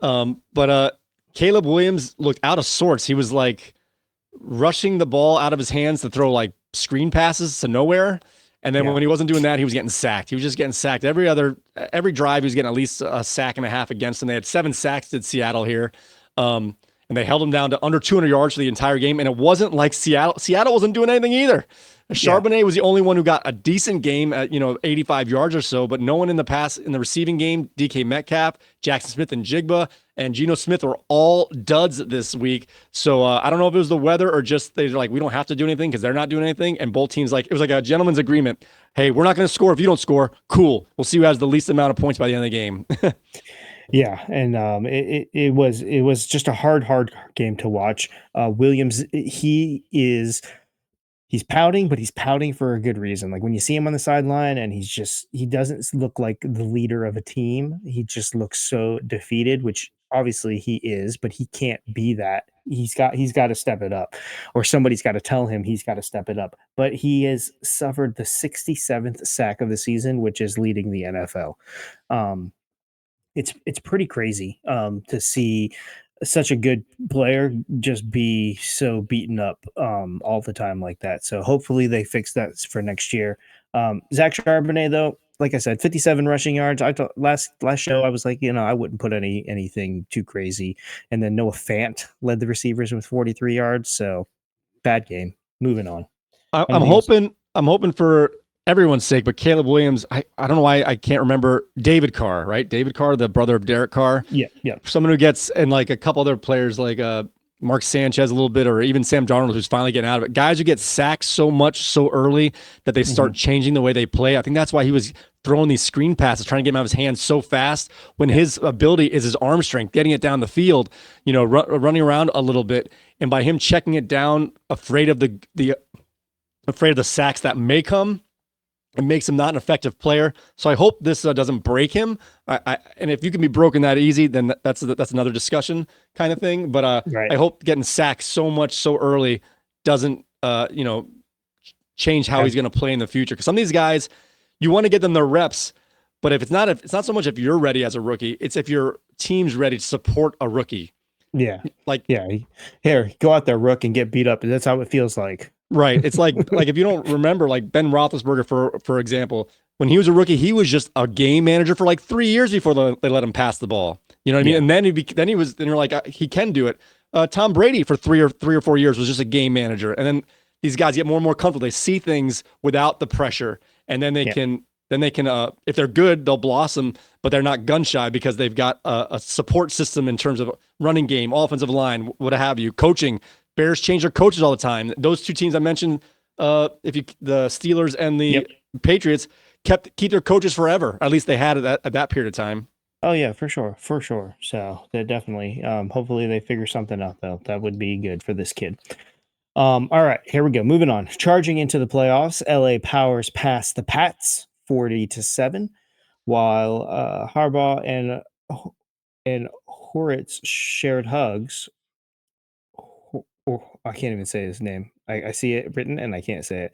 But Caleb Williams looked out of sorts. He was like rushing the ball out of his hands to throw like screen passes to nowhere. And then when he wasn't doing that, he was getting sacked. He was just getting sacked every drive. He was getting at least a sack and a half against him. They had 7 sacks at Seattle here. And they held him down to under 200 yards for the entire game. And it wasn't like Seattle wasn't doing anything either. Charbonnet was the only one who got a decent game at 85 yards or so, but no one in the receiving game. DK Metcalf, Jackson Smith, and Jigba and Geno Smith were all duds this week. So I don't know if it was the weather or just they're like, we don't have to do anything because they're not doing anything. And both teams it was like a gentleman's agreement. Hey, we're not going to score if you don't score. Cool. We'll see who has the least amount of points by the end of the game. Yeah, and it was just a hard game to watch. Williams, he's pouting, but he's pouting for a good reason. Like when you see him on the sideline and he doesn't look like the leader of a team. He just looks so defeated, which obviously he is, but he can't be that. He's got to step it up, or somebody's got to tell him he's got to step it up. But he has suffered the 67th sack of the season, which is leading the NFL. It's pretty crazy to see such a good player just be so beaten up all the time like that. So hopefully they fix that for next year. Zach Charbonnet, though, like I said, 57 rushing yards. I thought last show I was like, I wouldn't put anything too crazy. And then Noah Fant led the receivers with 43 yards. So bad game. Moving on. I'm hoping for everyone's sake, but Caleb Williams, I don't know why I can't remember David Carr, right? David Carr, the brother of Derek Carr. Yeah. Someone who gets, and like a couple other players like Mark Sanchez a little bit, or even Sam Darnold, who's finally getting out of it. Guys who get sacked so much so early that they start changing the way they play. I think that's why he was throwing these screen passes, trying to get him out of his hands so fast when his ability is his arm strength, getting it down the field, running around a little bit. And by him checking it down, afraid of the sacks that may come, it makes him not an effective player. So I hope this doesn't break him. And if you can be broken that easy, then that's another discussion kind of thing. But Right. I hope getting sacked so much so early doesn't change how he's going to play in the future. Because some of these guys, you want to get them their reps, but if it's not so much if you're ready as a rookie, it's if your team's ready to support a rookie. Yeah. Here, go out there, Rook, and get beat up. That's how it feels like. Right. It's like if you don't remember, like Ben Roethlisberger, for example, when he was a rookie, he was just a game manager for like 3 years before they let him pass the ball. You know what I mean? And then you're like, he can do it. Tom Brady for 3 or 4 years was just a game manager. And then these guys get more and more comfortable. They see things without the pressure. And then they can, if they're good, they'll blossom, but they're not gun shy because they've got a support system in terms of running game, offensive line, what have you, coaching. Bears change their coaches all the time. Those two teams I mentioned, the Steelers and the Patriots, keep their coaches forever. At least they had it at that period of time. Oh yeah, for sure. So they're definitely. Hopefully they figure something out though. That would be good for this kid. All right, here we go. Moving on. Charging into the playoffs, LA powers past the Pats 40-7, while Harbaugh and Horitz shared hugs. I can't even say his name. I see it written and I can't say it.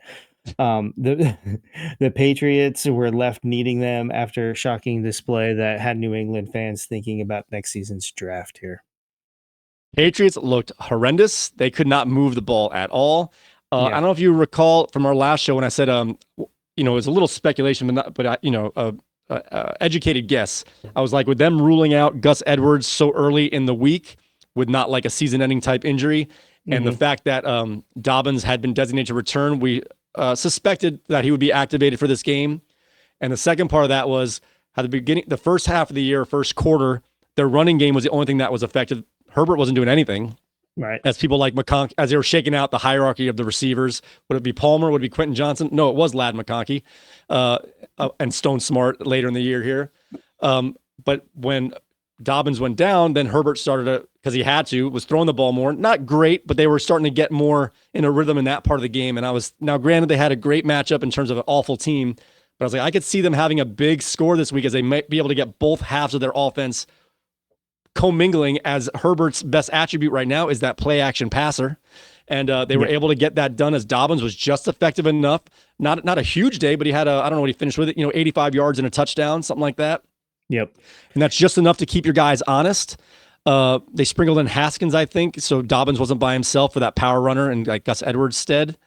The Patriots were left needing them after a shocking display that had New England fans thinking about next season's draft here. Patriots looked horrendous. They could not move the ball at all. I don't know if you recall from our last show when I said, it was a little speculation, but educated guess. I was like, with them ruling out Gus Edwards so early in the week with not like a season-ending type injury, and the fact that Dobbins had been designated to return, we suspected that he would be activated for this game. And the second part of that was at the beginning, the first half of the year, first quarter, their running game was the only thing that was affected. Herbert wasn't doing anything. Right. As people like McConkey, as they were shaking out the hierarchy of the receivers, would it be Palmer? Would it be Quentin Johnson? No, it was Lad McConkey and Stone Smart later in the year here. But when Dobbins went down, then Herbert started to, because he had to, was throwing the ball more. Not great, but they were starting to get more in a rhythm in that part of the game. And now granted, they had a great matchup in terms of an awful team, but I was like, I could see them having a big score this week as they might be able to get both halves of their offense commingling, as Herbert's best attribute right now is that play action passer. And they were able to get that done as Dobbins was just effective enough. Not a huge day, but he had I don't know what he finished with it, 85 yards and a touchdown, something like that. Yep. And that's just enough to keep your guys honest. They sprinkled in Haskins, I think, so Dobbins wasn't by himself for that power runner and like Gus Edwards stead.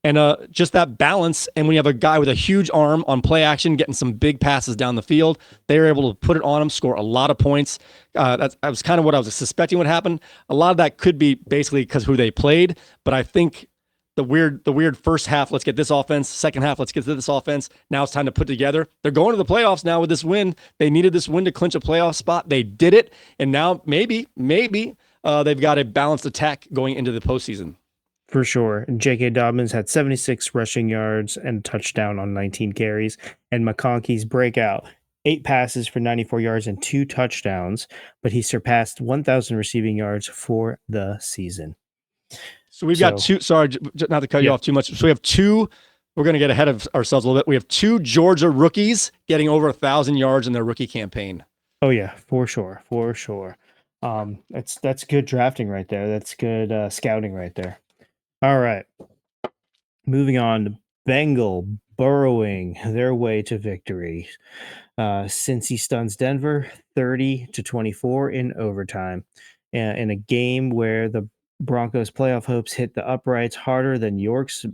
And just that balance. And when you have a guy with a huge arm on play action, getting some big passes down the field, they were able to put it on him, score a lot of points. That was kind of what I was suspecting would happen. A lot of that could be basically because who they played. But I think the weird first half, let's get this offense. Second half, let's get to this offense. Now it's time to put together. They're going to the playoffs now with this win. They needed this win to clinch a playoff spot. They did it. And now maybe they've got a balanced attack going into the postseason. For sure. And J.K. Dobbins had 76 rushing yards and a touchdown on 19 carries. And McConkey's breakout, 8 passes for 94 yards and 2 touchdowns, but he surpassed 1,000 receiving yards for the season. So we've got two, sorry, not to cut you off too much. So we have two, we're going to get ahead of ourselves a little bit. We have 2 Georgia rookies getting over 1,000 yards in their rookie campaign. Oh yeah, for sure. That's good drafting right there. That's good scouting right there. All right. Moving on to Bengal burrowing their way to victory. Cincy stuns Denver 30-24 in overtime. In a game where the Broncos' playoff hopes hit the uprights harder than York's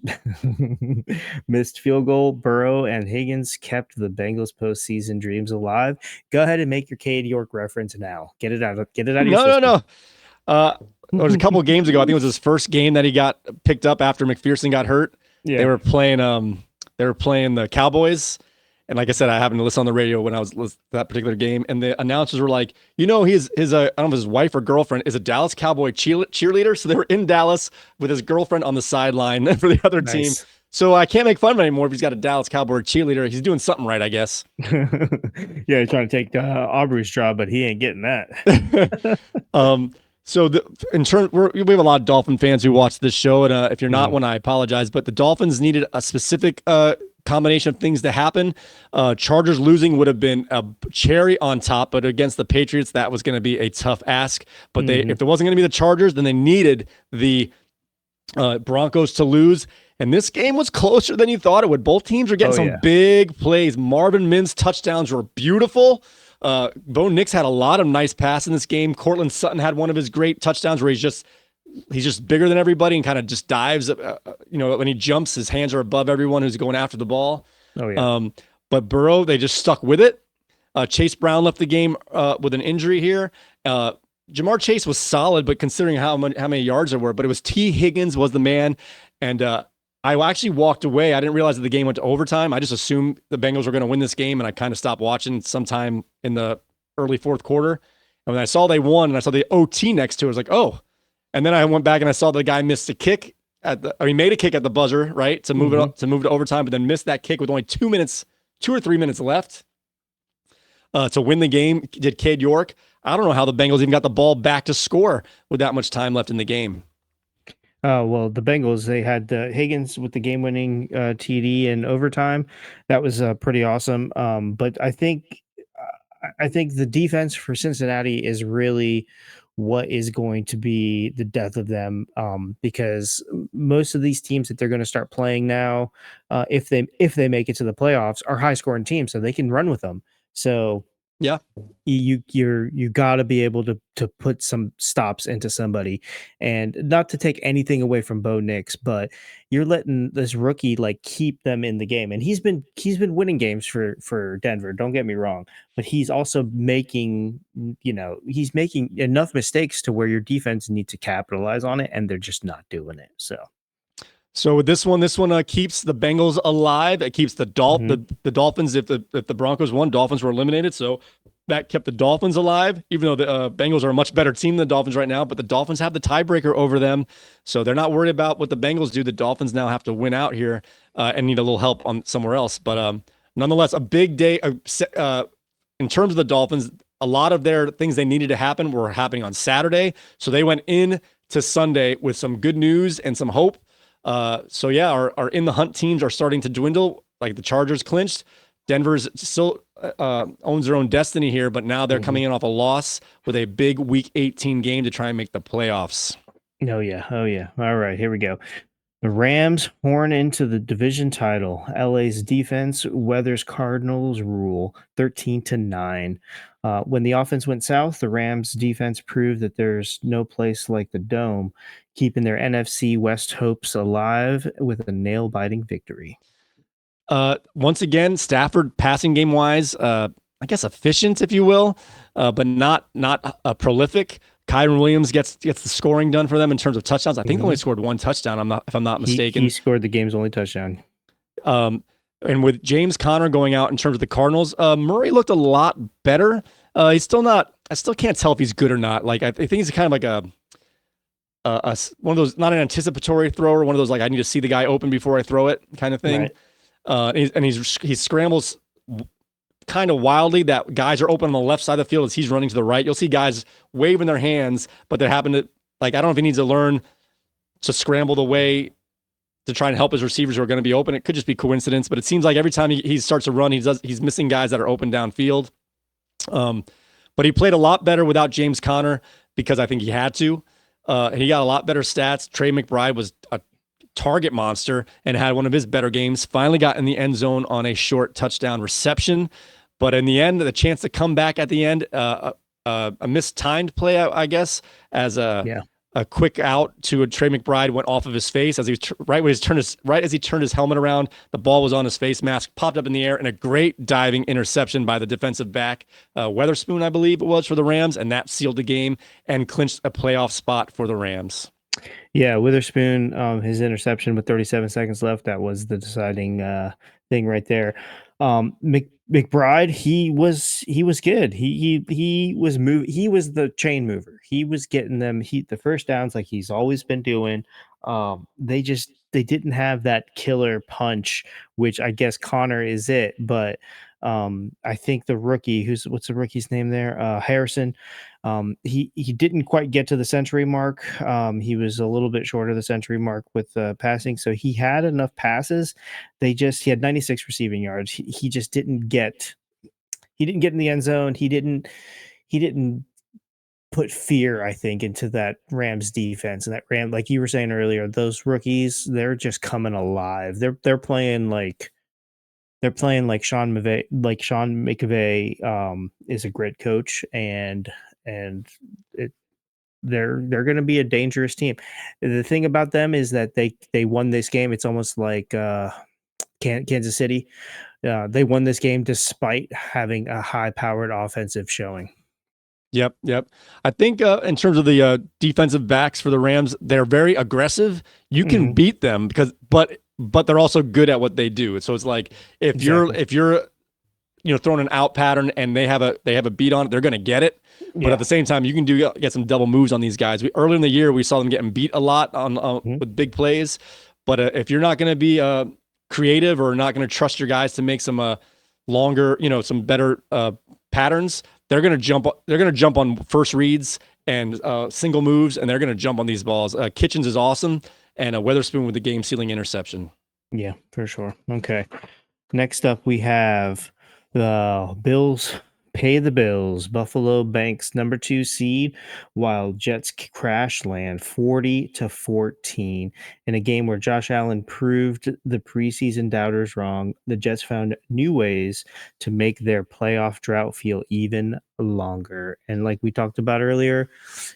missed field goal, Burrow and Higgins kept the Bengals' postseason dreams alive. Go ahead and make your Cade York reference now. Get it out of your system. No. It was a couple of games ago. I think it was his first game that he got picked up after McPherson got hurt. Yeah. They were playing the Cowboys. And like I said, I happened to listen on the radio when I was that particular game. And the announcers were like, his I don't know if his wife or girlfriend is a Dallas Cowboy cheerleader. So they were in Dallas with his girlfriend on the sideline for the other team. So I can't make fun of him anymore if he's got a Dallas Cowboy cheerleader. He's doing something right, I guess. Yeah, he's trying to take Aubrey's job, but he ain't getting that. So we have a lot of Dolphin fans who watch this show, and if you're not one, I apologize. But the Dolphins needed a specific combination of things to happen. Chargers losing would have been a cherry on top, but against the Patriots, that was going to be a tough ask. But if it wasn't going to be the Chargers, then they needed the Broncos to lose. And this game was closer than you thought it would. Both teams are getting some big plays. Marvin Mims' touchdowns were beautiful. Bo Nix had a lot of nice passes in this game. Cortland Sutton had one of his great touchdowns where he's just bigger than everybody and kind of just dives. When he jumps, his hands are above everyone who's going after the ball. Oh yeah. But Burrow, they just stuck with it. Chase Brown left the game with an injury here. Jamar Chase was solid, but considering how many yards there were, but it was T. Higgins was the man, and I actually walked away. I didn't realize that the game went to overtime. I just assumed the Bengals were going to win this game, and I kind of stopped watching sometime in the early fourth quarter. And when I saw they won, and I saw the OT next to it, I was like, oh. And then I went back and I saw the guy missed a kick he made a kick at the buzzer, right, to move it up, to move to overtime, but then missed that kick with only 2 or 3 minutes left to win the game. Did Cade York? I don't know how the Bengals even got the ball back to score with that much time left in the game. Well, the Bengals, they had Higgins with the game-winning TD in overtime. That was pretty awesome. But I think the defense for Cincinnati is really what is going to be the death of them, because most of these teams that they're going to start playing now, if they make it to the playoffs, are high-scoring teams, so they can run with them. So Yeah. You got to be able to put some stops into somebody, and not to take anything away from Bo Nix, but you're letting this rookie like keep them in the game, and he's been winning games for Denver. Don't get me wrong, but he's also making he's making enough mistakes to where your defense needs to capitalize on it, and they're just not doing it. So with this one keeps the Bengals alive. It keeps the Dolphins. If the Broncos won, Dolphins were eliminated. So that kept the Dolphins alive, even though the Bengals are a much better team than the Dolphins right now. But the Dolphins have the tiebreaker over them, so they're not worried about what the Bengals do. The Dolphins now have to win out here and need a little help on somewhere else. But nonetheless, a big day in terms of the Dolphins. A lot of their things they needed to happen were happening on Saturday, so they went in to Sunday with some good news and some hope. So yeah, our in the hunt teams are starting to dwindle. Like the Chargers clinched. Denver's still owns their own destiny here, but now they're coming in off a loss with a big Week 18 game to try and make the playoffs. Oh yeah. All right, here we go. The Rams horn into the division title. LA's defense weathers Cardinals rule 13-9. When the offense went south, the Rams defense proved that there's no place like the Dome, keeping their NFC West hopes alive with a nail-biting victory. Once again, Stafford passing game wise, I guess efficient, if you will, but not prolific. Kyron Williams gets the scoring done for them in terms of touchdowns. I think they only scored one touchdown. If I'm not mistaken. He scored the game's only touchdown. And with James Conner going out in terms of the Cardinals, Murray looked a lot better. He's still not. I still can't tell if he's good or not. Like I think he's kind of like a one of those, not an anticipatory thrower, one of those like I need to see the guy open before I throw it kind of thing. Right. He scrambles kind of wildly that guys are open on the left side of the field as he's running to the right. You'll see guys waving their hands, but they happen to I don't know if he needs to learn to scramble the way to try and help his receivers who are going to be open. It could just be coincidence, but it seems like every time he starts to run, he's missing guys that are open downfield. But he played a lot better without James Conner because I think he had to. And he got a lot better stats. Trey McBride was a target monster and had one of his better games. Finally got in the end zone on a short touchdown reception. But in the end, the chance to come back at the end, a mistimed play, I guess, as a quick out to a Trey McBride went off of his face as he was right as he turned his helmet around. The ball was on his face mask, popped up in the air, and a great diving interception by the defensive back, Weatherspoon, I believe it was, for the Rams, and that sealed the game and clinched a playoff spot for the Rams. Yeah, Witherspoon, his interception with 37 seconds left, that was the deciding thing right there. McBride, he was good. He was he was the chain mover. He was getting them the first downs like he's always been doing. They didn't have that killer punch, which I guess Connor is it, but I think the rookie, what's the rookie's name there? Harrison. He didn't quite get to the century mark. He was a little bit short of the century mark with passing. So he had enough passes. He had 96 receiving yards. He just didn't get in the end zone. He didn't put fear, I think, into that Rams defense. And that like you were saying earlier, those rookies, they're just coming alive. They're playing like Sean McVay. Like Sean McVay is a great coach, and they're going to be a dangerous team. The thing about them is that they won this game. It's almost like Kansas City. They won this game despite having a high-powered offensive showing. Yep. I think in terms of the defensive backs for the Rams, they're very aggressive. You can beat them but they're also good at what they do. So it's like if you're throwing an out pattern and they have a beat on it, they're going to get it. But at the same time, you can get some double moves on these guys. Earlier in the year, we saw them getting beat a lot with big plays. But if you're not going to be creative or not going to trust your guys to make some longer, some better patterns, they're going to jump. They're going to jump on first reads and single moves, and they're going to jump on these balls. Kitchens is awesome, and Weatherspoon with the game-sealing interception. Yeah, for sure. Okay. Next up, we have the Bills pay the bills. Buffalo banks number 2 seed, while Jets crash land 40-14 in a game where Josh Allen proved the preseason doubters wrong. The Jets found new ways to make their playoff drought feel even longer. And like we talked about earlier,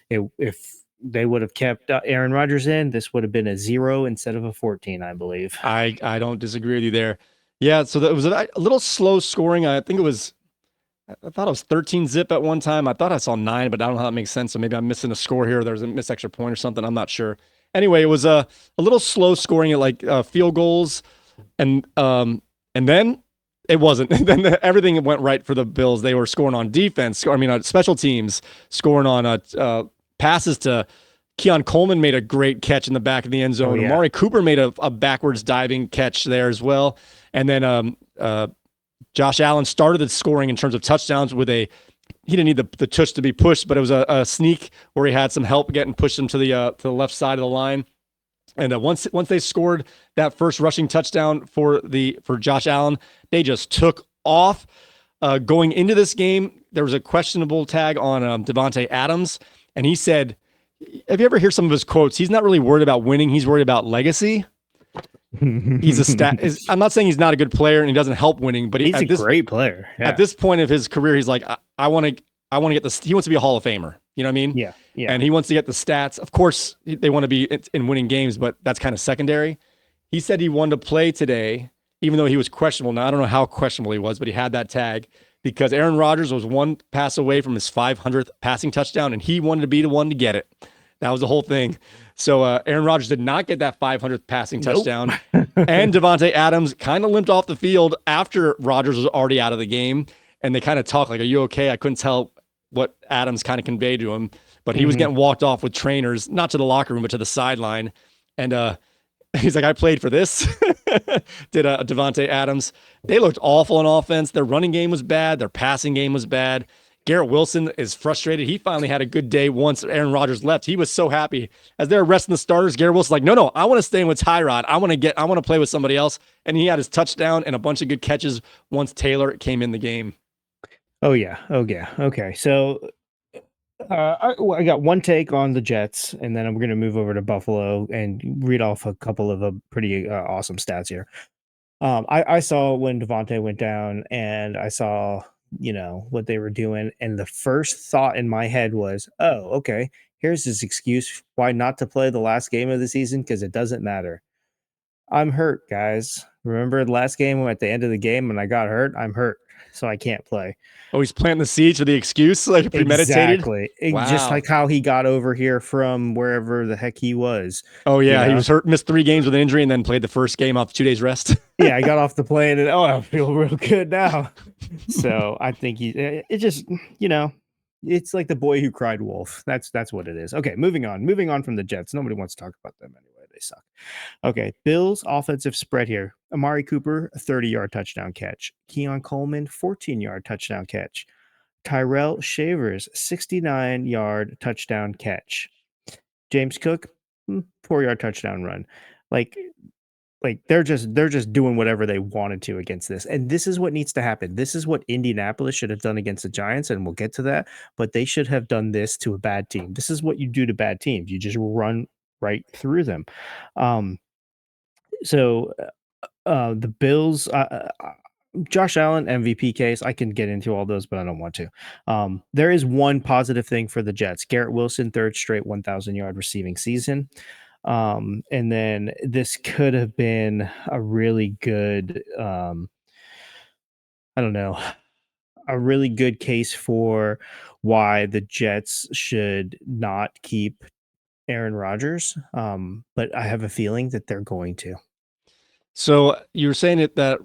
if they would have kept Aaron Rodgers in, this would have been a 0 instead of a 14, I believe. I don't disagree with you there. Yeah, so that was a little slow scoring. I think I thought it was 13 zip at one time. I thought I saw 9, but I don't know how that makes sense. So maybe I'm missing a score here. There's a missed extra point or something. I'm not sure. Anyway, it was a little slow scoring at like field goals, and then it wasn't. And then everything went right for the Bills. They were scoring on defense. I mean, on special teams, scoring on passes to Keon Coleman made a great catch in the back of the end zone. Oh, yeah. Amari Cooper made a backwards diving catch there as well. And then Josh Allen started the scoring in terms of touchdowns with he didn't need the tush to be pushed, but it was a sneak where he had some help getting pushed him to the left side of the line. And once they scored that first rushing touchdown for Josh Allen, they just took off. Going into this game, there was a questionable tag on Devontae Adams, and he said, have you ever heard some of his quotes? He's not really worried about winning. He's worried about legacy. He's a stat. I'm not saying he's not a good player and he doesn't help winning, but he's a great player. Yeah. At this point of his career, he's like, I want to get this. He wants to be a Hall of Famer. You know what I mean? Yeah. And he wants to get the stats. Of course, they want to be in winning games, but that's kind of secondary. He said he wanted to play today, even though he was questionable. Now I don't know how questionable he was, but he had that tag because Aaron Rodgers was one pass away from his 500th passing touchdown, and he wanted to be the one to get it. That was the whole thing. So Aaron Rodgers did not get that 500th passing touchdown. And Devontae Adams kind of limped off the field after Rodgers was already out of the game. And they kind of talked like, are you okay? I couldn't tell what Adams kind of conveyed to him. But he was getting walked off with trainers, not to the locker room, but to the sideline. And he's like, I played for this. Did Devontae Adams. They looked awful on offense. Their running game was bad. Their passing game was bad. Garrett Wilson is frustrated. He finally had a good day once Aaron Rodgers left. He was so happy. As they're resting the starters, Garrett Wilson's like, no, I want to stay with Tyrod. I want to play with somebody else. And he had his touchdown and a bunch of good catches once Taylor came in the game. Oh, yeah. Okay. So I got one take on the Jets, and then I'm going to move over to Buffalo and read off a couple of pretty awesome stats here. I saw when Devontae went down, and I saw what they were doing, and the first thought in my head was, oh, okay, here's his excuse why not to play the last game of the season, because it doesn't matter. I'm hurt, guys. Remember the last game at the end of the game when I got hurt? I'm hurt, so I can't play. Oh, he's planting the seeds for the excuse, like premeditated? Exactly. Wow. Just like how he got over here from wherever the heck he was. Oh, yeah. He was hurt, missed 3 games with an injury, and then played the first game off 2 days rest. Yeah, I got off the plane, and I feel real good now. So I think it just, it's like the boy who cried wolf. That's what it is. Okay, moving on from the Jets. Nobody wants to talk about them anyway. They suck. Okay, Bills offensive spread here. Amari Cooper, a 30-yard touchdown catch. Keon Coleman, 14-yard touchdown catch. Tyrell Shavers, 69-yard touchdown catch. James Cook, 4-yard touchdown run. Like they're just doing whatever they wanted to against this. And this is what needs to happen. This is what Indianapolis should have done against the Giants, and we'll get to that. But they should have done this to a bad team. This is what you do to bad teams. You just run right through them. So the Bills, Josh Allen MVP case, I can get into all those, but I don't want to. There is one positive thing for the Jets. Garrett Wilson, 3rd straight 1,000-yard receiving season. And then this could have been a really good, a really good case for why the Jets should not keep Aaron Rodgers. But I have a feeling that they're going to. So you're saying that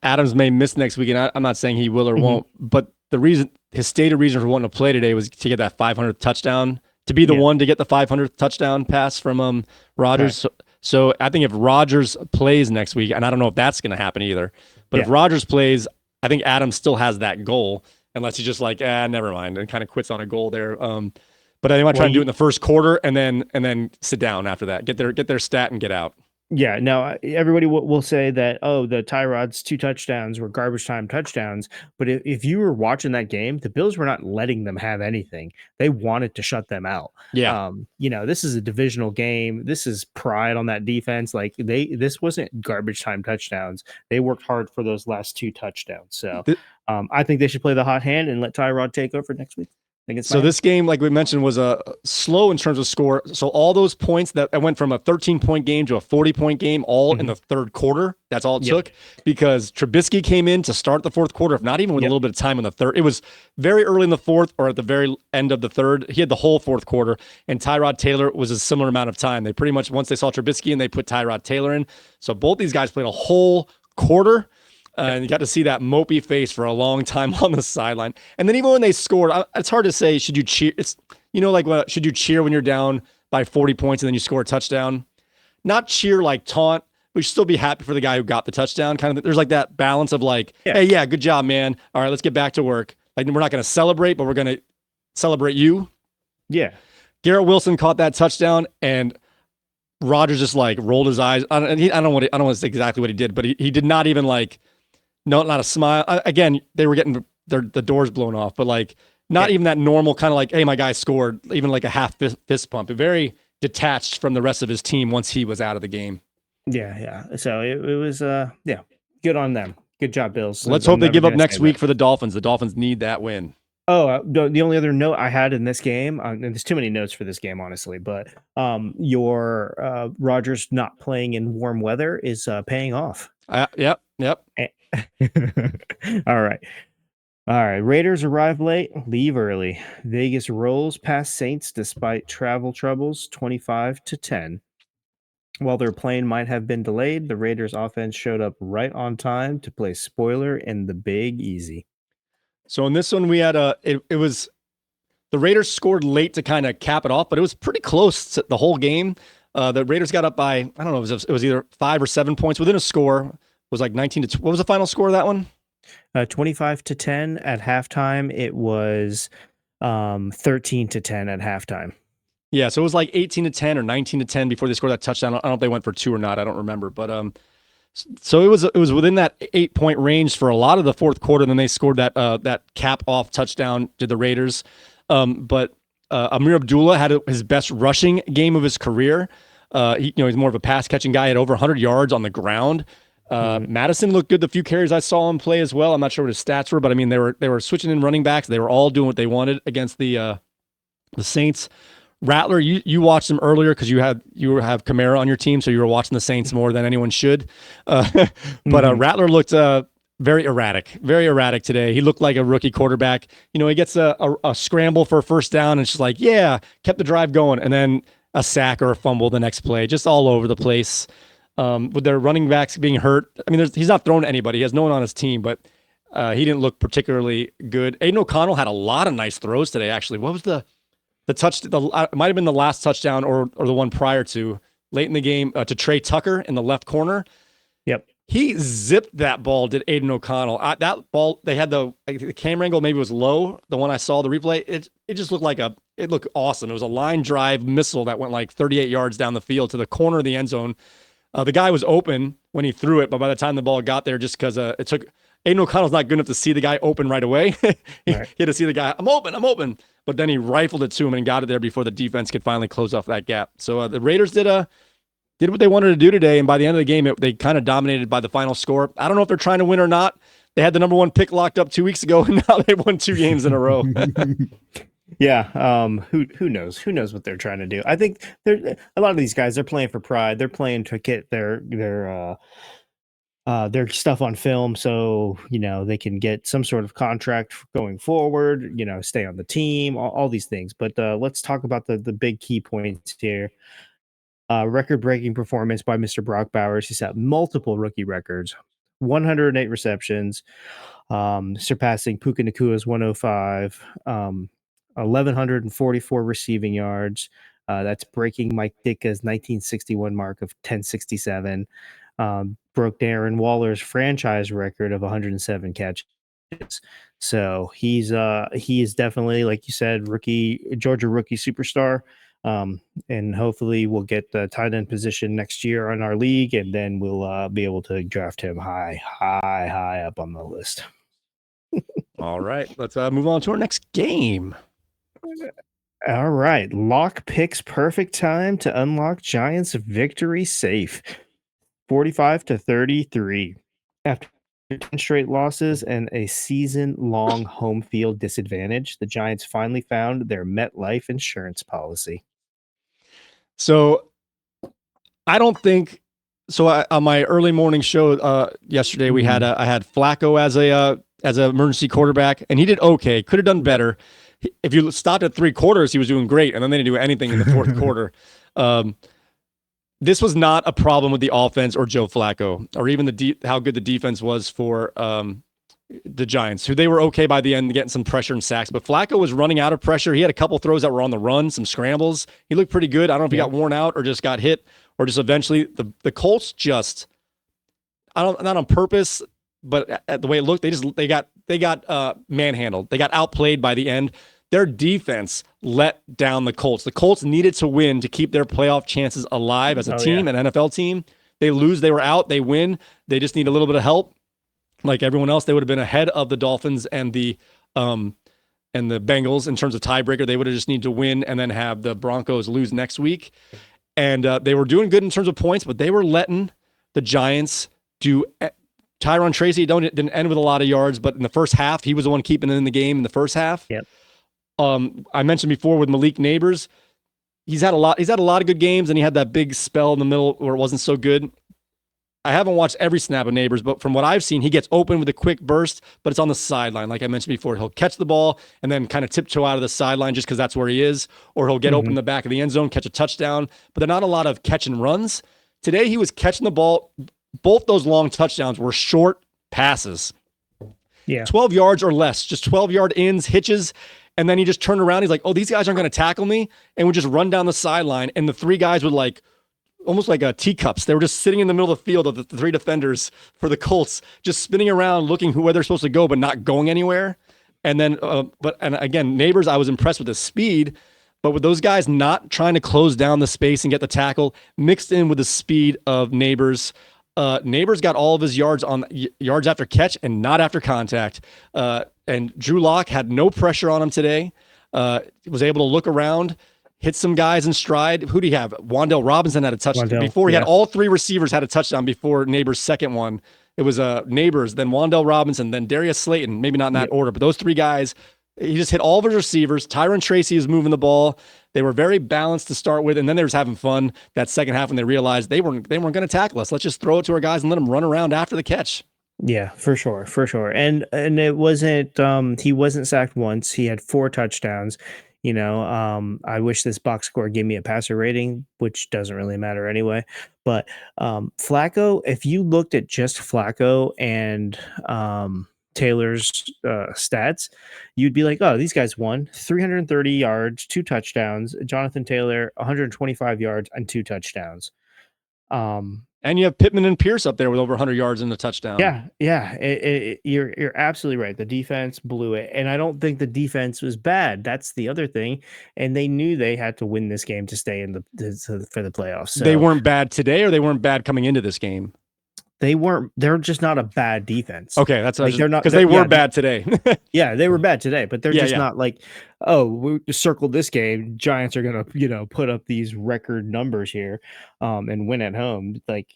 Adams may miss next week, and I'm not saying he will or won't, but his stated reason for wanting to play today was to get that 500th touchdown, to be the one to get the 500th touchdown pass from Rodgers. Right. So I think if Rodgers plays next week, and I don't know if that's going to happen either, but if Rodgers plays, I think Adams still has that goal, unless he's just like, never mind, and kind of quits on a goal there. But I want to try and do it in the first quarter, and then sit down after that. Get their stat and get out. Yeah, no, everybody will say that, oh, the Tyrod's 2 touchdowns were garbage time touchdowns, but if you were watching that game, the Bills were not letting them have anything. They wanted to shut them out. Yeah. This is a divisional game. This is pride on that defense. Like this wasn't garbage time touchdowns. They worked hard for those last 2 touchdowns. So, Th- I think they should play the hot hand and let Tyrod take over next week against So Miami. this game, like we mentioned, was a slow in terms of score. So all those points that went from a 13-point game to a 40-point game, all in the third quarter. That's all it took, because Trubisky came in to start the fourth quarter, if not even with a little bit of time in the third. It was very early in the fourth or at the very end of the third. He had the whole fourth quarter, and Tyrod Taylor was a similar amount of time. They pretty much, once they saw Trubisky and they put Tyrod Taylor in. So both these guys played a whole quarter. And you got to see that mopey face for a long time on the sideline. And then even when they scored, it's hard to say, should you cheer? It's, should you cheer when you're down by 40 points and then you score a touchdown? Not cheer like taunt, but you should still be happy for the guy who got the touchdown. Kind of, there's like that balance of like, hey, yeah, good job, man. All right, let's get back to work. Like, we're not going to celebrate, but we're going to celebrate you. Yeah. Garrett Wilson caught that touchdown, and Rodgers just like rolled his eyes. I don't want to say exactly what he did, but he did not even like, no, not a smile. Again, they were getting the doors blown off, but like not even that normal kind of like, hey, my guy scored, even like a half fist pump. Very detached from the rest of his team once he was out of the game. Yeah. So it was, good on them. Good job, Bills. Let's hope they give up next week for the Dolphins. The Dolphins need that win. Oh, the only other note I had in this game, and there's too many notes for this game, honestly, but your Rodgers not playing in warm weather is paying off. Yep. All right. Raiders arrive late, leave early. Vegas rolls past Saints despite travel troubles, 25-10. While their plane might have been delayed, the Raiders offense showed up right on time to play spoiler in the Big Easy. So in this one, we had it was the Raiders scored late to kind of cap it off, but it was pretty close the whole game. The Raiders got up by, I don't know, it was either 5 or 7 points within a score. It was like 19-2. What was the final score of that one? 25-10 at halftime. It was 13-10 at halftime. Yeah, so it was like 18-10 or 19-10 before they scored that touchdown. I don't know if they went for 2 or not. I don't remember, but so it was within that 8-point range for a lot of the fourth quarter. And then they scored that cap off touchdown to the Raiders. But Amir Abdullah had his best rushing game of his career. He's more of a pass catching guy. He had over 100 yards on the ground. Madison looked good. The few carries I saw him play as well. I'm not sure what his stats were, but I mean they were switching in running backs. They were all doing what they wanted against the Saints. Rattler, you watched them earlier because you have Kamara on your team, so you were watching the Saints more than anyone should. But Rattler looked very erratic today. He looked like a rookie quarterback. He gets a scramble for a first down, and it's just like, yeah, kept the drive going, and then a sack or a fumble the next play, just all over the place. With their running backs being hurt, I mean, he's not throwing to anybody. He has no one on his team, but he didn't look particularly good. Aiden O'Connell had a lot of nice throws today, actually. What was the touch? It might have been the last touchdown or the one prior to late in the game to Trey Tucker in the left corner. Yep. He zipped that ball, did Aiden O'Connell. That ball, they had the camera angle maybe was low. The one I saw, the replay, it just looked like it looked awesome. It was a line drive missile that went like 38 yards down the field to the corner of the end zone. The guy was open when he threw it, but by the time the ball got there, just because it took, Aiden O'Connell's not good enough to see the guy open right away. He had to see the guy, I'm open. But then he rifled it to him and got it there before the defense could finally close off that gap. So the Raiders did what they wanted to do today, and by the end of the game, they kind of dominated by the final score. I don't know if they're trying to win or not. They had the number 1 pick locked up 2 weeks ago, and now they won 2 games in a row. Yeah. Who knows? Who knows what they're trying to do? I think a lot of these guys, they're playing for pride. They're playing to get their stuff on film, so they can get some sort of contract going forward. Stay on the team, all these things. But let's talk about the big key points here. Record-breaking performance by Mr. Brock Bowers. He set multiple rookie records, 108 receptions, surpassing Puka Nakua's 105. 1,144 receiving yards. That's breaking Mike Ditka's 1961 mark of 1067. Broke Darren Waller's franchise record of 107 catches. So he is definitely, like you said, Georgia rookie superstar. And hopefully we'll get the tight end position next year on our league, and then we'll be able to draft him high up on the list. All right, let's move on to our next game. All right, lock picks, perfect time to unlock Giants victory safe, 45-33. After 10 straight losses and a season-long home field disadvantage, the Giants finally found their MetLife insurance policy. So I don't think so. On my early morning show yesterday, we had I had Flacco as an emergency quarterback, and he did okay. Could have done better. If you stopped at 3 quarters, he was doing great, and then they didn't do anything in the fourth quarter. This was not a problem with the offense or Joe Flacco, or even how good the defense was for the Giants, who they were okay by the end, getting some pressure and sacks. But Flacco was running out of pressure. He had a couple throws that were on the run, some scrambles. He looked pretty good. I don't know if he got worn out or just got hit, or just eventually the Colts just, not on purpose, but at the way it looked, they got manhandled. They got outplayed by the end. Their defense let down the Colts. The Colts needed to win to keep their playoff chances alive as a team, an NFL team. They lose, they were out. They win, they just need a little bit of help. Like everyone else, they would have been ahead of the Dolphins and the Bengals in terms of tiebreaker. They would have just need to win and then have the Broncos lose next week. And they were doing good in terms of points, but they were letting the Giants do. Tyron Tracy didn't end with a lot of yards, but in the first half, he was the one keeping it in the game in the first half. Yep. I mentioned before with Malik Neighbors, he's had a lot of good games, and he had that big spell in the middle where it wasn't so good. I haven't watched every snap of Neighbors, but from what I've seen, he gets open with a quick burst, but it's on the sideline. Like I mentioned before, he'll catch the ball and then kind of tiptoe out of the sideline just because that's where he is, or he'll get open in the back of the end zone, catch a touchdown, but they're not a lot of catch and runs. Today, he was catching the ball. Both those long touchdowns were short passes. Yeah. 12 yards or less, just 12-yard ins, hitches, and then he just turned around. He's like, oh, these guys aren't going to tackle me, and would just run down the sideline, and the 3 guys would almost like teacups. They were just sitting in the middle of the field of the 3 defenders for the Colts, just spinning around, looking where they're supposed to go, but not going anywhere. And then, and again, Neighbors, I was impressed with his speed, but with those guys not trying to close down the space and get the tackle, mixed in with the speed of Neighbors. Neighbors got all of his yards on yards after catch and not after contact. And Drew Lock had no pressure on him today. Was able to look around, hit some guys in stride. Who do you have? Wan'Dale Robinson had a touchdown. Before he had all 3 receivers had a touchdown before Neighbors' second one. It was Neighbors, then Wan'Dale Robinson, then Darius Slayton. Maybe not in that order, but those 3 guys, he just hit all of his receivers. Tyron Tracy is moving the ball. They were very balanced to start with, and then they were just having fun that second half when they realized they weren't going to tackle us. Let's just throw it to our guys and let them run around after the catch. Yeah, for sure. And it wasn't he wasn't sacked once. He had 4 touchdowns. I wish this box score gave me a passer rating, which doesn't really matter anyway. But Flacco, if you looked at just Flacco and Taylor's stats, you'd be like, oh, these guys won 330 yards, 2 touchdowns. Jonathan Taylor, 125 yards and 2 touchdowns. And you have Pittman and Pierce up there with over 100 yards and a touchdown. Yeah. You're absolutely right. The defense blew it, and I don't think the defense was bad. That's the other thing. And they knew they had to win this game to stay in for the playoffs. So they weren't bad today, or they weren't bad coming into this game. They're just not a bad defense. Okay, that's like they're not, because they were bad today. Yeah, they were bad today, but they're just not like, oh, we circled this game. Giants are gonna, put up these record numbers here, and win at home. Like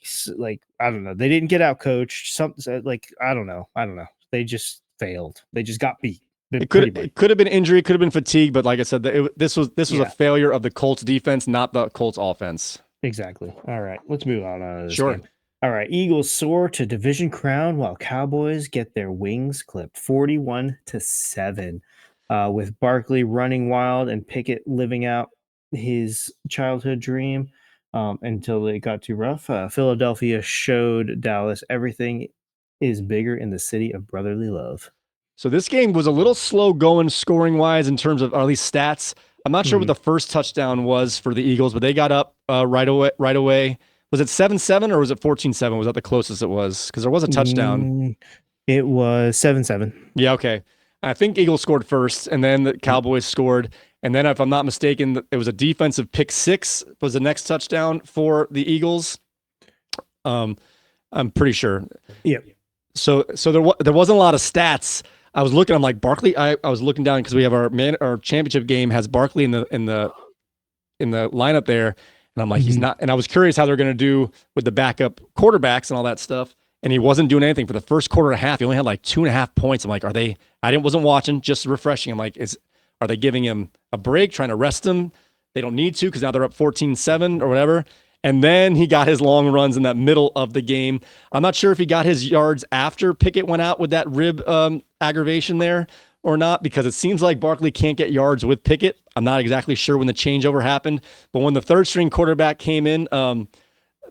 I don't know. They didn't get out coached. Something like I don't know. They just failed. They just got beat. It could have been injury, could have been fatigue, but like I said, this was a failure of the Colts defense, not the Colts offense. Exactly. All right, let's move on to this Sure. game. All right, Eagles soar to division crown while Cowboys get their wings clipped 41-7, with Barkley running wild and Pickett living out his childhood dream until it got too rough. Philadelphia showed Dallas everything is bigger in the city of brotherly love. So this game was a little slow going scoring wise in terms of, or at least stats. I'm not sure what the first touchdown was for the Eagles, but they got up right away. Was it 7-7 or was it 14-7? Was that the closest it was? Because there was a touchdown. It was 7-7. Yeah, okay. I think Eagles scored first, and then the Cowboys scored. And then, if I'm not mistaken, it was a defensive pick six was the next touchdown for the Eagles. I'm pretty sure. Yep. So there wasn't a lot of stats. I was looking. I'm like Barkley. I was looking down because we have our championship game has Barkley in the lineup there, and I'm like he's not. And I was curious how they're going to do with the backup quarterbacks and all that stuff. And he wasn't doing anything for the first quarter and a half. He only had like 2.5 points. I'm like, are they? Wasn't watching, just refreshing. I'm like, are they giving him a break, trying to rest him? They don't need to because now they're up 14-7 or whatever. And then he got his long runs in that middle of the game. I'm not sure if he got his yards after Pickett went out with that rib aggravation there or not, because it seems like Barkley can't get yards with Pickett. I'm not exactly sure when the changeover happened, but when the third string quarterback came in,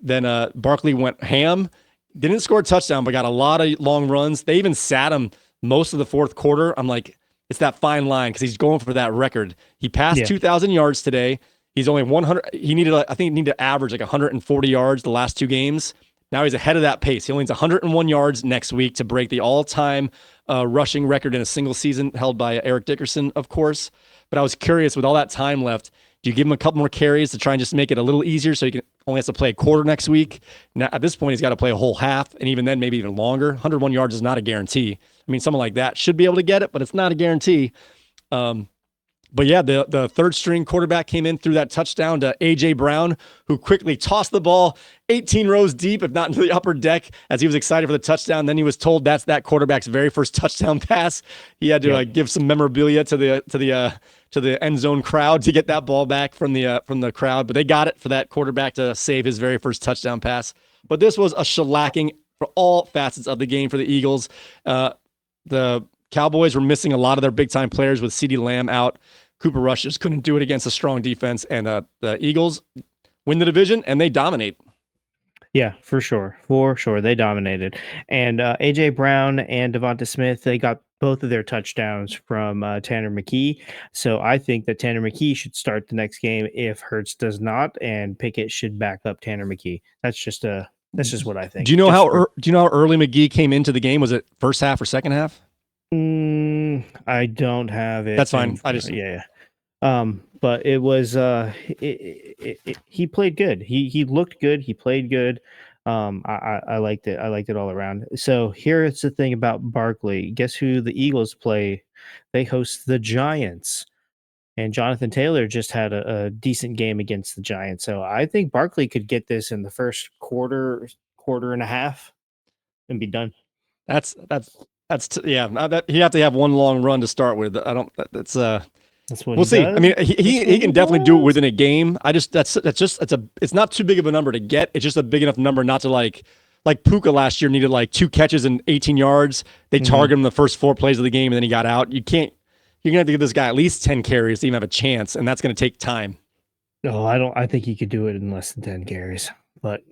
then Barkley went ham. Didn't score a touchdown, but got a lot of long runs. They even sat him most of the fourth quarter. I'm like, it's that fine line because he's going for that record. He passed 2,000 yards today. He's only 100. I think he needed to average like 140 yards the last two games. Now he's ahead of that pace. He only needs 101 yards next week to break the all-time rushing record in a single season held by Eric Dickerson, of course. But I was curious, with all that time left, do you give him a couple more carries to try and just make it a little easier so he only has to play a quarter next week? Now, at this point, he's got to play a whole half, and even then, maybe even longer. 101 yards is not a guarantee. I mean, someone like that should be able to get it, but it's not a guarantee. But yeah, the third string quarterback came in, threw that touchdown to A.J. Brown, who quickly tossed the ball 18 rows deep, if not into the upper deck, as he was excited for the touchdown. Then he was told that's that quarterback's very first touchdown pass. He had to give some memorabilia to the end zone crowd to get that ball back from the crowd. But they got it for that quarterback to save his very first touchdown pass. But this was a shellacking for all facets of the game for the Eagles. The Cowboys were missing a lot of their big-time players with CeeDee Lamb out. Cooper Rush just couldn't do it against a strong defense, and the Eagles win the division, and they dominate. Yeah, for sure. They dominated. And A.J. Brown and Devonta Smith, they got both of their touchdowns from Tanner McKee. So I think that Tanner McKee should start the next game if Hurts does not, and Pickett should back up Tanner McKee. That's just what I think. Do you know how early McGee came into the game? Was it first half or second half? I don't have it. That's fine. But it was he played good. He looked good. He played good. I liked it. I liked it all around. So here's the thing about Barkley. Guess who the Eagles play? They host the Giants. And Jonathan Taylor just had a decent game against the Giants. So I think Barkley could get this in the first quarter and a half and be done. You have to have one long run to start with. That's what we'll see. Does. I mean, he can definitely do it within a game. It's not too big of a number to get. It's just a big enough number not to like Puka last year needed like 2 catches and 18 yards. They targeted him the first 4 plays of the game and then he got out. You're gonna have to give this guy at least 10 carries to even have a chance, and that's gonna take time. No, I think he could do it in less than 10 carries. But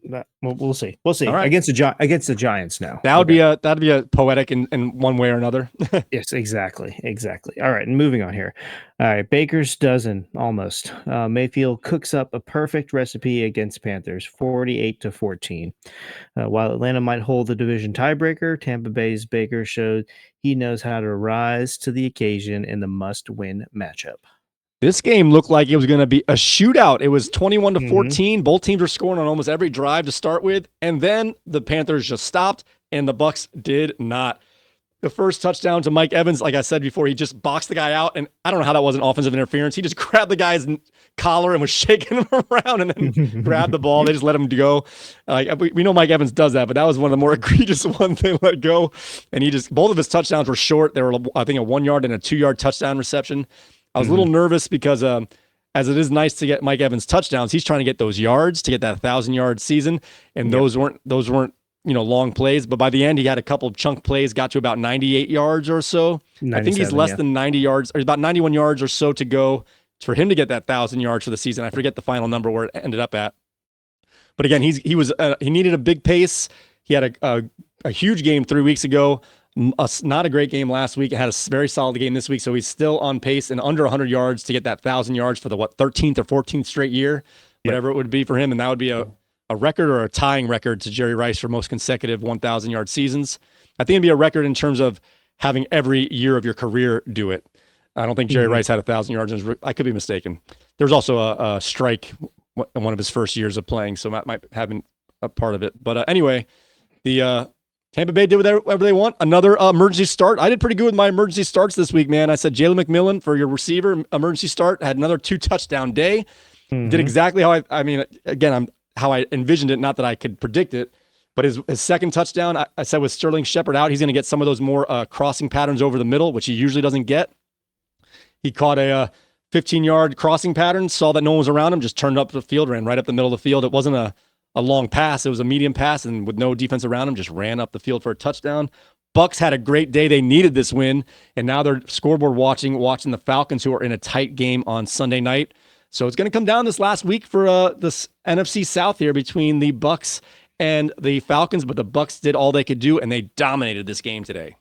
we'll see. We'll see. All right. Against the Giants now. That'd be a poetic in one way or another. Yes, exactly. All right, and moving on here. All right, Baker's dozen almost. Mayfield cooks up a perfect recipe against Panthers, 48-14. While Atlanta might hold the division tiebreaker, Tampa Bay's Baker showed he knows how to rise to the occasion in the must-win matchup. This game looked like it was going to be a shootout. It was 21-14. Both teams were scoring on almost every drive to start with, and then the Panthers just stopped, and the Bucs did not. The first touchdown to Mike Evans, like I said before, he just boxed the guy out, and I don't know how that wasn't offensive interference. He just grabbed the guy's collar and was shaking him around, and then grabbed the ball. They just let him go. We know Mike Evans does that, but that was one of the more egregious ones they let go. And both of his touchdowns were short. They were, I think, a 1-yard and a 2-yard touchdown reception. I was a little nervous because as it is nice to get Mike Evans touchdowns, he's trying to get those yards to get that 1,000-yard season, and those weren't long plays. But by the end, he had a couple of chunk plays, got to about 98 yards or so. I think he's less than 90 yards, or about 91 yards or so to go for him to get that 1,000 yards for the season. I forget the final number where it ended up at. But again, he needed a big pace. He had a huge game 3 weeks ago. Not a great game last week. It had a very solid game this week, so he's still on pace and under 100 yards to get that 1,000 yards for the 13th or 14th straight year, whatever it would be for him, and that would be a record or a tying record to Jerry Rice for most consecutive 1,000-yard seasons. I think it'd be a record in terms of having every year of your career do it. I don't think Jerry Rice had 1,000 yards. I could be mistaken. There was also a strike in one of his first years of playing, so that might have been a part of it. But anyway, the Tampa Bay did whatever they want. Another emergency start. I did pretty good with my emergency starts this week, man. I said Jalen McMillan for your receiver emergency start. Had another 2-touchdown day. Did exactly how how I envisioned it. Not that I could predict it, but his second touchdown, I said with Sterling Shepard out, he's going to get some of those more crossing patterns over the middle, which he usually doesn't get. He caught a 15-yard crossing pattern, saw that no one was around him, just turned up the field, ran right up the middle of the field. It wasn't a long pass. It was a medium pass, and with no defense around him, just ran up the field for a touchdown. Bucks had a great day. They needed this win, and now they're scoreboard watching the Falcons, who are in a tight game on Sunday night. So it's going to come down this last week for this NFC South here between the Bucks and the Falcons, but the Bucks did all they could do, and they dominated this game today.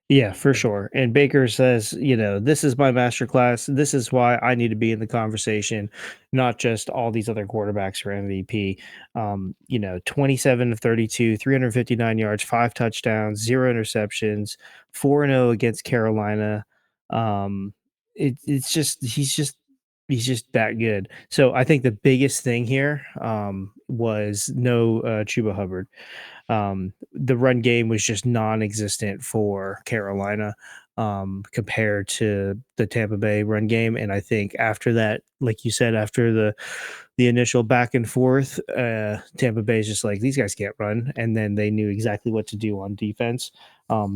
Yeah, for sure. And Baker says, this is my master class. This is why I need to be in the conversation, not just all these other quarterbacks for MVP. 27 of 32, 359 yards, 5 touchdowns, 0 interceptions, 4-0 against Carolina. He's just that good. So I think the biggest thing here was no Chuba Hubbard. The run game was just non-existent for Carolina compared to the Tampa Bay run game. And I think after that, like you said, after the initial back and forth, Tampa Bay is just like, these guys can't run. And then they knew exactly what to do on defense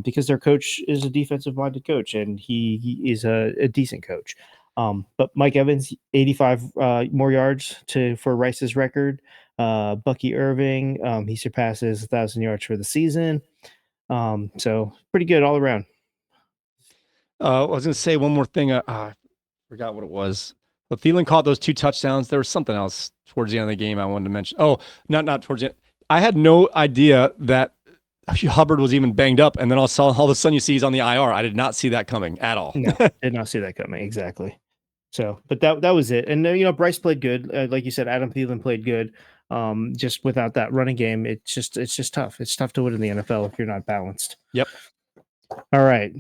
because their coach is a defensive-minded coach, and he is a decent coach. But Mike Evans, 85 more yards for Rice's record. Bucky Irving, he surpasses 1,000 yards for the season. So pretty good all around. I was going to say one more thing. I forgot what it was. But Thielen caught those 2 touchdowns. There was something else towards the end of the game I wanted to mention. Oh, not towards the end. I had no idea that Hubbard was even banged up, and then all of a sudden you see he's on the IR. I did not see that coming at all. No, did not see that coming. Exactly. So, but that was it. And Bryce played good. Like you said, Adam Thielen played good. Just without that running game, it's just tough. It's tough to win in the NFL if you're not balanced. Yep. All right.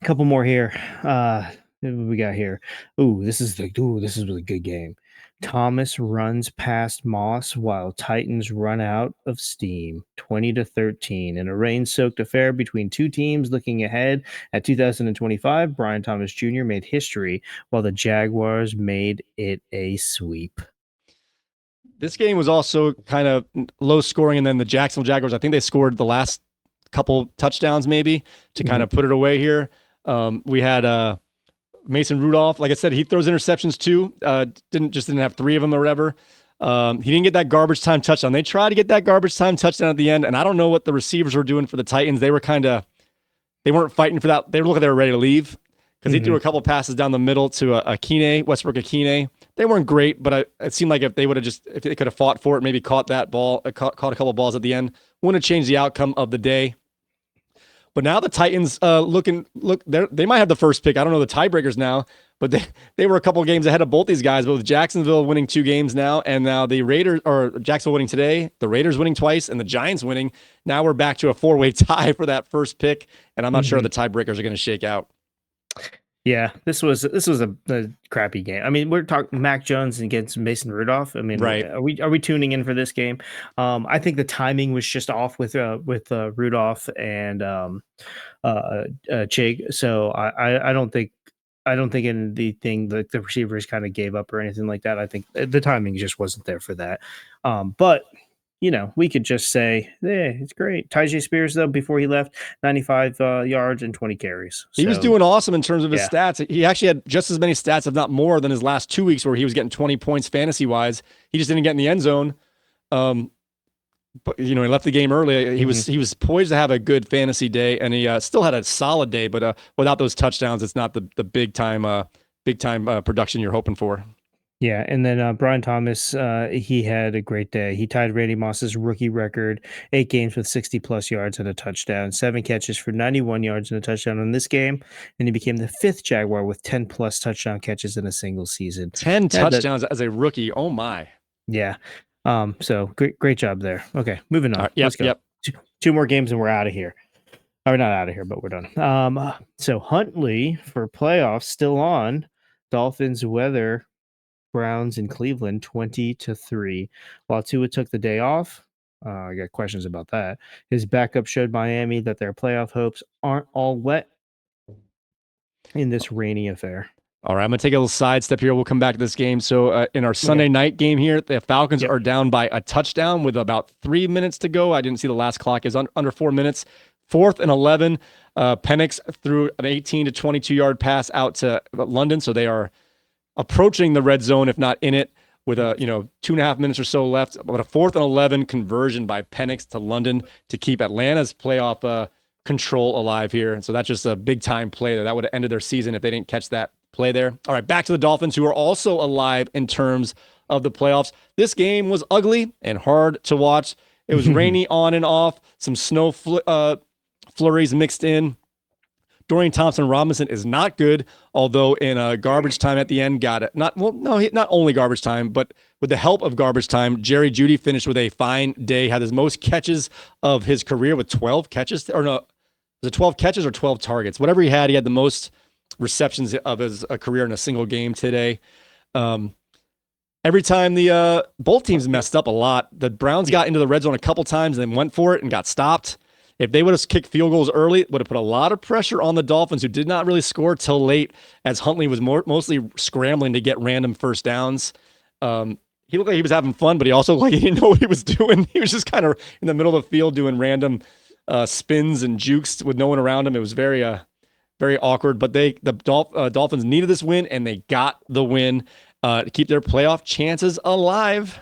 A couple more here. What we got here? This is a really good game. Thomas runs past Moss while Titans run out of steam, 20-13, in a rain-soaked affair between two teams looking ahead at 2025. Brian Thomas Jr. made history while the Jaguars made it a sweep. This game was also kind of low scoring, and then the Jacksonville Jaguars, I think they scored the last couple touchdowns maybe to kind of put it away here. We had Mason Rudolph. Like I said, he throws interceptions too. Didn't have 3 of them or whatever. He didn't get that garbage time touchdown. They tried to get that garbage time touchdown at the end, and I don't know what the receivers were doing for the Titans. They weren't fighting for that. They were looking, they were ready to leave because he threw a couple passes down the middle to Westbrook Akine. They weren't great, but it seemed like if they could have fought for it, maybe caught that ball, caught a couple of balls at the end, wouldn't have changed the outcome of the day. But now the Titans they might have the first pick. I don't know the tiebreakers now, but they were a couple of games ahead of both these guys. But with Jacksonville winning 2 games now, and now the Raiders, or Jacksonville winning today, the Raiders winning twice, and the Giants winning, now we're back to a 4-way tie for that first pick. And I'm not sure the tiebreakers are going to shake out. Yeah, this was a crappy game. I mean, we're talking Mac Jones against Mason Rudolph. I mean, right. Are we tuning in for this game? I think the timing was just off with Rudolph and Chig. So I don't think anything that the receivers kind of gave up or anything like that. I think the timing just wasn't there for that. But we could just say, it's great. Tyjae Spears, though, before he left, 95 yards and 20 carries. He was doing awesome in terms of his stats. He actually had just as many stats, if not more, than his last 2 weeks where he was getting 20 points fantasy-wise. He just didn't get in the end zone. But he left the game early. He was poised to have a good fantasy day, and he still had a solid day. But without those touchdowns, it's not the big time production you're hoping for. Yeah, and then Brian Thomas, he had a great day. He tied Randy Moss's rookie record, 8 games with 60-plus yards and a touchdown, 7 catches for 91 yards and a touchdown in this game, and he became the 5th Jaguar with 10-plus touchdown catches in a single season. 10 touchdowns as a rookie. Oh, my. Yeah. So great job there. Okay, moving on. Yep, Let's go. Yep. 2 more games and we're out of here. We're not out of here, but we're done. So Huntley for playoffs still on. Dolphins weather Browns in Cleveland 20-3. While Tua took the day off, I got questions about that. His backup showed Miami that their playoff hopes aren't all wet in this rainy affair. All right, I'm going to take a little sidestep here. We'll come back to this game. So in our Sunday night game here, the Falcons are down by a touchdown with about 3 minutes to go. I didn't see the last clock. It's under 4 minutes. 4th and 11. Penix threw an 18 to 22-yard pass out to London, so they are approaching the red zone, if not in it, with 2.5 minutes or so left. But a 4th and 11 conversion by Penix to London to keep Atlanta's playoff control alive here. And so that's just a big-time play there. That would have ended their season if they didn't catch that play there. All right, back to the Dolphins, who are also alive in terms of the playoffs. This game was ugly and hard to watch. It was rainy on and off, some snow flurries mixed in. Dorian Thompson-Robinson is not good, although in garbage time at the end got it. Not only garbage time, but with the help of garbage time, Jerry Jeudy finished with a fine day, had his most catches of his career with 12 catches. Or no, was it 12 catches or 12 targets? Whatever he had the most receptions of his career in a single game today. Every time both teams messed up a lot. The Browns got into the red zone a couple times and then went for it and got stopped. If they would have kicked field goals early, it would have put a lot of pressure on the Dolphins, who did not really score till late, as Huntley was mostly scrambling to get random first downs. He looked like he was having fun, but he also he didn't know what he was doing. He was just kind of in the middle of the field doing random spins and jukes with no one around him. It was very awkward. But the Dolphins needed this win, and they got the win to keep their playoff chances alive.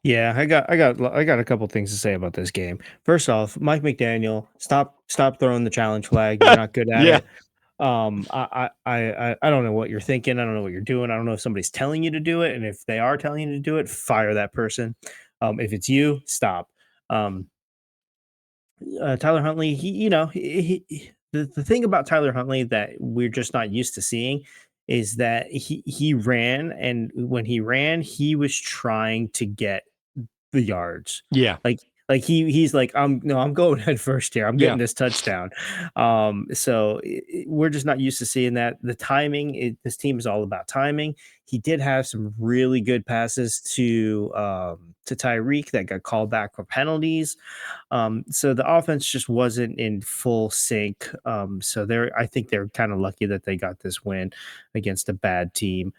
Yeah, I got a couple things to say about this game. First off, Mike McDaniel, stop throwing the challenge flag. You're not good at it. I don't know what you're thinking. I don't know what you're doing. I don't know if somebody's telling you to do it, and if they are telling you to do it, fire that person. If it's you, stop. Tyler Huntley, the thing about Tyler Huntley that we're just not used to seeing is that he ran, and when he ran, he was trying to get the yards. Yeah. He's like, I'm going head first here. I'm getting this touchdown. So we're just not used to seeing that. The timing, this team is all about timing. He did have some really good passes to Tyreek that got called back for penalties. So the offense just wasn't in full sync. So I think they're kind of lucky that they got this win against a bad team.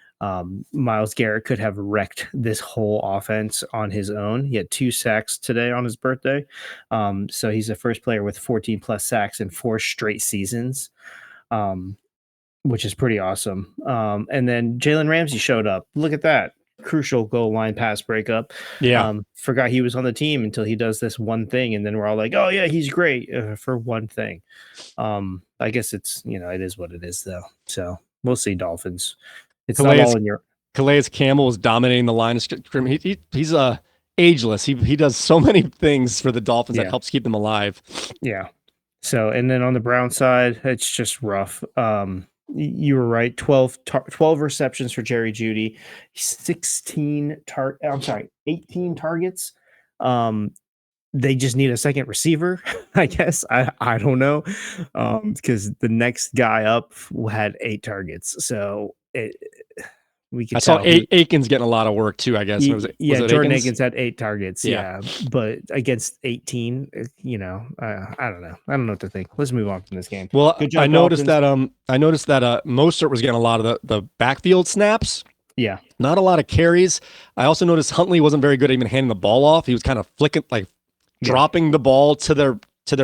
Myles Garrett could have wrecked this whole offense on his own. He had 2 sacks today on his birthday. So he's the first player with 14 plus sacks in 4 straight seasons, which is pretty awesome. And then Jalen Ramsey showed up. Look at that. Crucial goal line pass breakup. Forgot he was on the team until he does this one thing, and then we're all like, oh yeah, he's great for one thing. I guess it's it is what it is though. So we'll see. Dolphins. It's not all in your. Calais Campbell is dominating the line of scrimmage. He's ageless. He does so many things for the Dolphins that helps keep them alive. Yeah. So, and then on the Brown side, it's just rough. You were right. 12 receptions for Jerry Jeudy, 18 targets. They just need a second receiver, I guess. I don't know, because the next guy up had 8 targets. So I saw Aikens getting a lot of work too, I guess. Was it Jordan Aikens had 8 targets. Yeah. But against 18, I don't know. I don't know what to think. Let's move on from this game. Well, I noticed that Mostert was getting a lot of the backfield snaps. Yeah. Not a lot of carries. I also noticed Huntley wasn't very good at even handing the ball off. He was kind of flicking, dropping the ball to their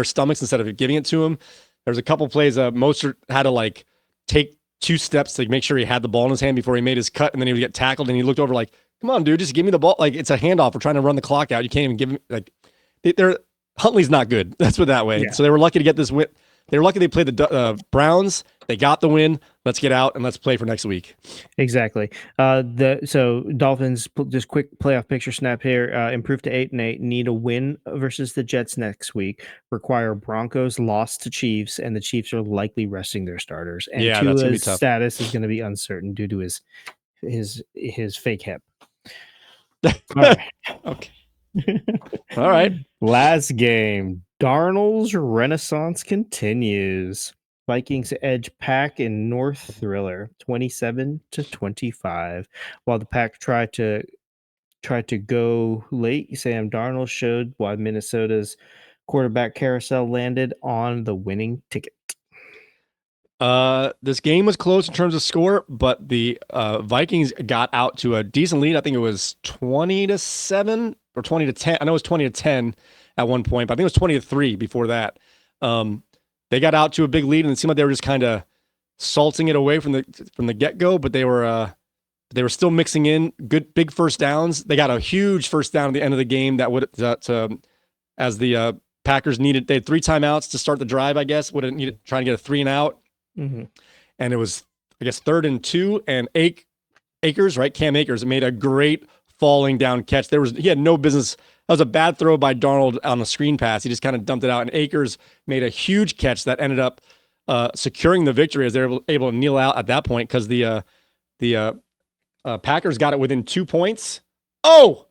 stomachs instead of giving it to him. There's a couple plays Mostert had to take 2 steps to make sure he had the ball in his hand before he made his cut, and then he would get tackled, and he looked over like, come on, dude, just give me the ball. It's a handoff. We're trying to run the clock out. You can't even give him Huntley's not good. Let's put it that way. Yeah. So they were lucky to get this win. They were lucky they played the Browns. They got the win. Let's get out and let's play for next week. Exactly. So Dolphins, just quick playoff picture snap here. Improve to 8-8. Need a win versus the Jets next week. Require Broncos loss to Chiefs, and the Chiefs are likely resting their starters. And Tua's status is going to be uncertain due to his fake hip. All right. Okay. All right. Last game. Darnold's renaissance continues. Vikings edge Pack in North Thriller, 27-25. While the Pack tried to go late, Sam Darnold showed why Minnesota's quarterback carousel landed on the winning ticket. This game was close in terms of score, but the Vikings got out to a decent lead. I think it was 20-7 or 20-10. I know it was 20-10 at one point, but I think it was 20-3 before that. They got out to a big lead, and it seemed like they were just kind of salting it away from the get-go, but they were still mixing in good big first downs. They got a huge first down at the end of the game that would as the Packers needed. They had 3 timeouts to start the drive, I guess. Would have needed trying to get a 3 and out. Mm-hmm. And it was, I guess, 3rd and 2, and Akers, right? Cam Akers made a great falling down catch. He had no business. That was a bad throw by Darnold on the screen pass. He just kind of dumped it out, and Akers made a huge catch that ended up securing the victory as they were able to kneel out at that point because the Packers got it within 2 points. Oh!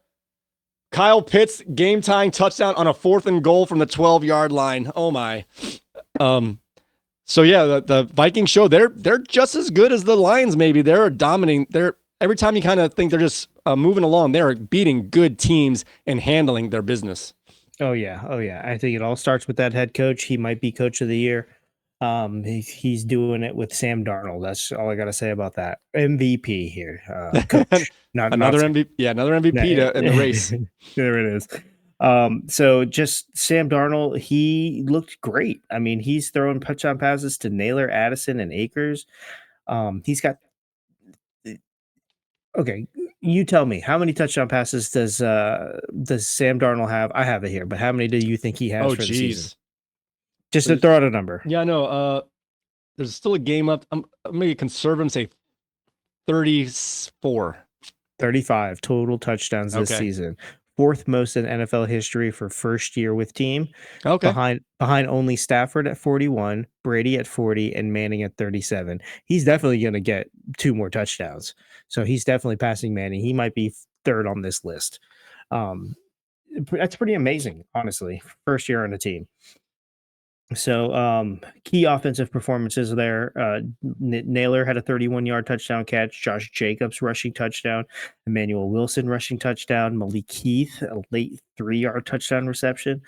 Kyle Pitts game-tying touchdown on a 4th and goal from the 12-yard line. Oh my. So yeah, the Vikings show they're just as good as the Lions. Maybe they're dominating. Every time you kind of think they're just moving along, they're beating good teams and handling their business. Oh yeah. I think it all starts with that head coach. He might be coach of the year. He's doing it with Sam Darnold. That's all I got to say about that. MVP here, coach. Another MVP. Yeah, another MVP in the race. There it is. So just Sam Darnold, he looked great. I mean, he's throwing touchdown passes to Naylor, Addison, and Akers. He's got. Okay, you tell me, how many touchdown passes does Sam Darnold have? I have it here, but how many do you think he has for the season? Just to throw out a number. Yeah, no. There's still a game up. I'm going to conserve and say 34. 35 total touchdowns this season. 4th most in NFL history for first year with team. Okay. Behind only Stafford at 41, Brady at 40, and Manning at 37. He's definitely going to get 2 more touchdowns. So he's definitely passing Manning. He might be 3rd on this list. That's pretty amazing, honestly. First year on the team. So key offensive performances there. Naylor had a 31-yard touchdown catch. Josh Jacobs rushing touchdown. Emmanuel Wilson rushing touchdown. Malik Heath a late 3-yard touchdown reception.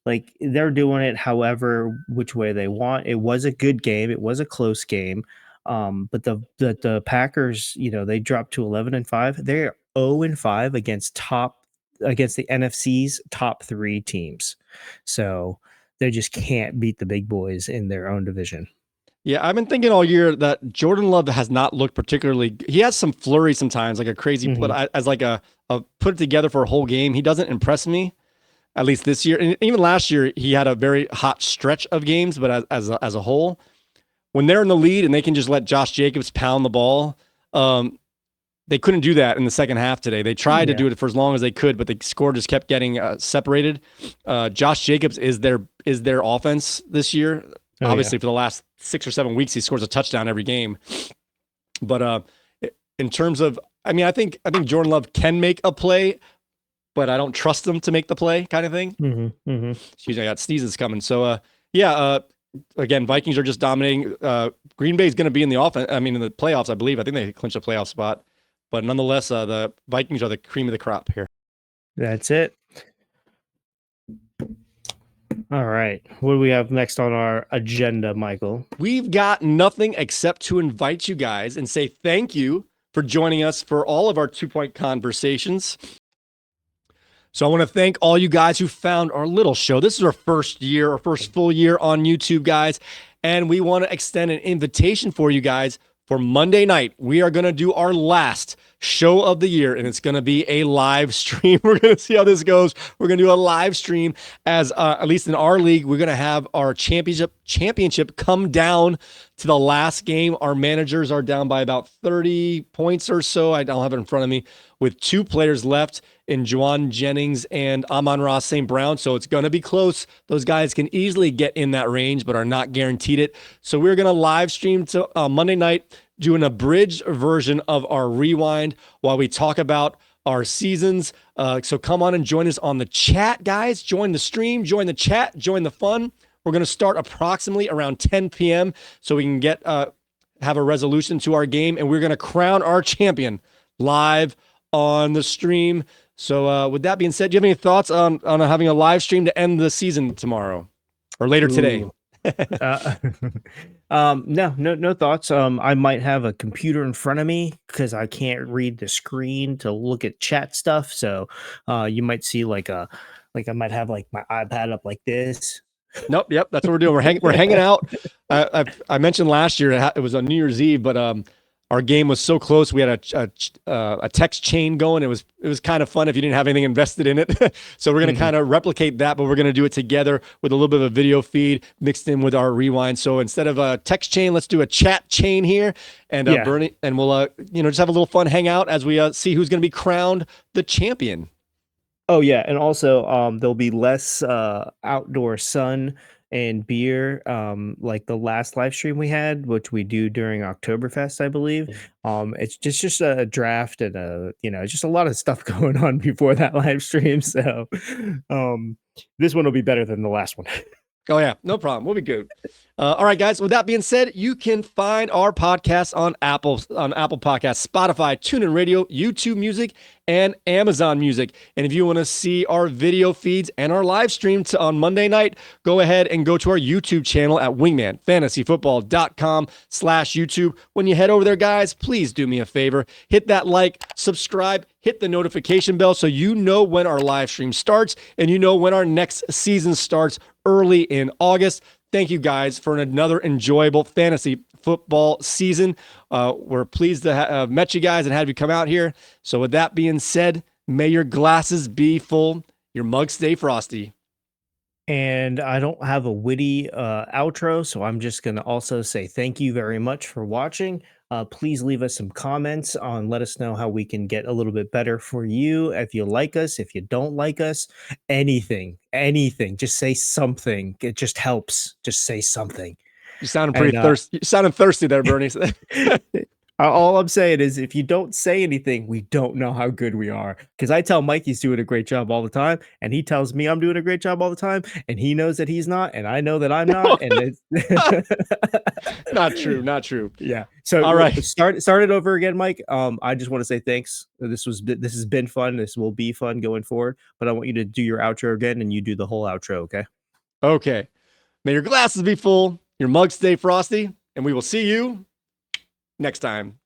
Like, they're doing it however which way they want. It was a good game. It was a close game. But the Packers, they dropped to 11-5. They're 0-5 against the NFC's top 3 teams. So they just can't beat the big boys in their own division. Yeah, I've been thinking all year that Jordan Love has not looked particularly. He has some flurry sometimes, like a crazy, but as like a put it together for a whole game, he doesn't impress me. At least this year, and even last year, he had a very hot stretch of games. But as a whole, when they're in the lead and they can just let Josh Jacobs pound the ball, they couldn't do that in the second half today. They tried to do it for as long as they could, but the score just kept getting separated. Josh Jacobs is their offense this year. Obviously, for the last 6 or 7 weeks, he scores a touchdown every game. But in terms of, I think Jordan Love can make a play, but I don't trust him to make the play, kind of thing. Excuse me, I got sneezes coming. So again, Vikings are just dominating. Green Bay is going to be in the in the playoffs, I believe. I think they clinched a playoff spot. But nonetheless, the Vikings are the cream of the crop here. That's it. All right. What do we have next on our agenda, Michael? We've got nothing except to invite you guys and say thank you for joining us for all of our 2-point conversations. So I want to thank all you guys who found our little show. This is our first full year on YouTube, guys. And we want to extend an invitation for you guys. For Monday night, we are going to do our last show of the year, and it's going to be a live stream. We're going to see how this goes. We're going to do a live stream as, at least in our league, we're going to have our championship come down to the last game. Our managers are down by about 30 points or so. I don't have it in front of me, with 2 players left in Juwan Jennings and Amon-Ra St. Brown. So it's going to be close. Those guys can easily get in that range, but are not guaranteed it. So we're going to live stream to Monday night, doing a bridged version of our rewind while we talk about our seasons. So come on and join us on the chat, guys. Join the stream, join the chat, join the fun. We're going to start approximately around 10 p.m. so we can get have a resolution to our game, and we're going to crown our champion live on the stream. So with that being said, do you have any thoughts on having a live stream to end the season tomorrow or later today? No thoughts. I might have a computer in front of me because I can't read the screen to look at chat stuff. So you might see like I might have like my iPad up like this. Nope. Yep. That's what we're doing. We're hanging out. I mentioned last year it was on New Year's Eve, but our game was so close. We had a text chain going. It was kind of fun if you didn't have anything invested in it. So we're going to kind of replicate that, but we're going to do it together with a little bit of a video feed mixed in with our rewind. So instead of a text chain, let's do a chat chain here, and Bernie, and we'll just have a little fun hangout as we see who's going to be crowned the champion. Oh yeah, and also there'll be less outdoor sun and beer like the last live stream we had, which we do during Oktoberfest, I believe. It's just a draft and just a lot of stuff going on before that live stream. So this one will be better than the last one. Oh, yeah. No problem. We'll be good. All right, guys. With that being said, you can find our podcast on Apple Podcasts, Spotify, TuneIn Radio, YouTube Music, and Amazon Music. And if you want to see our video feeds and our live stream on Monday night, go ahead and go to our YouTube channel at wingmanfantasyfootball.com/YouTube. When you head over there, guys, please do me a favor. Hit that like, subscribe, hit the notification bell so you know when our live stream starts and you know when our next season starts early in August. Thank you guys for another enjoyable fantasy football season. We're pleased to have met you guys and have you come out here. So with that being said, may your glasses be full, your mugs stay frosty. And I don't have a witty outro, so I'm just going to also say thank you very much for watching. Please leave us some comments let us know how we can get a little bit better for you. If you like us, if you don't like us, anything, just say something. It just helps. Just say something. You sounded pretty thirsty. You sounded thirsty there, Bernie. All I'm saying is if you don't say anything, we don't know how good we are. Because I tell Mike he's doing a great job all the time, and he tells me I'm doing a great job all the time, and he knows that he's not, and I know that I'm not. And it's Not true. Yeah. So all right. Start it over again, Mike. I just want to say thanks. This has been fun. This will be fun going forward. But I want you to do your outro again, and you do the whole outro, okay? Okay. May your glasses be full, your mugs stay frosty, and we will see you next time.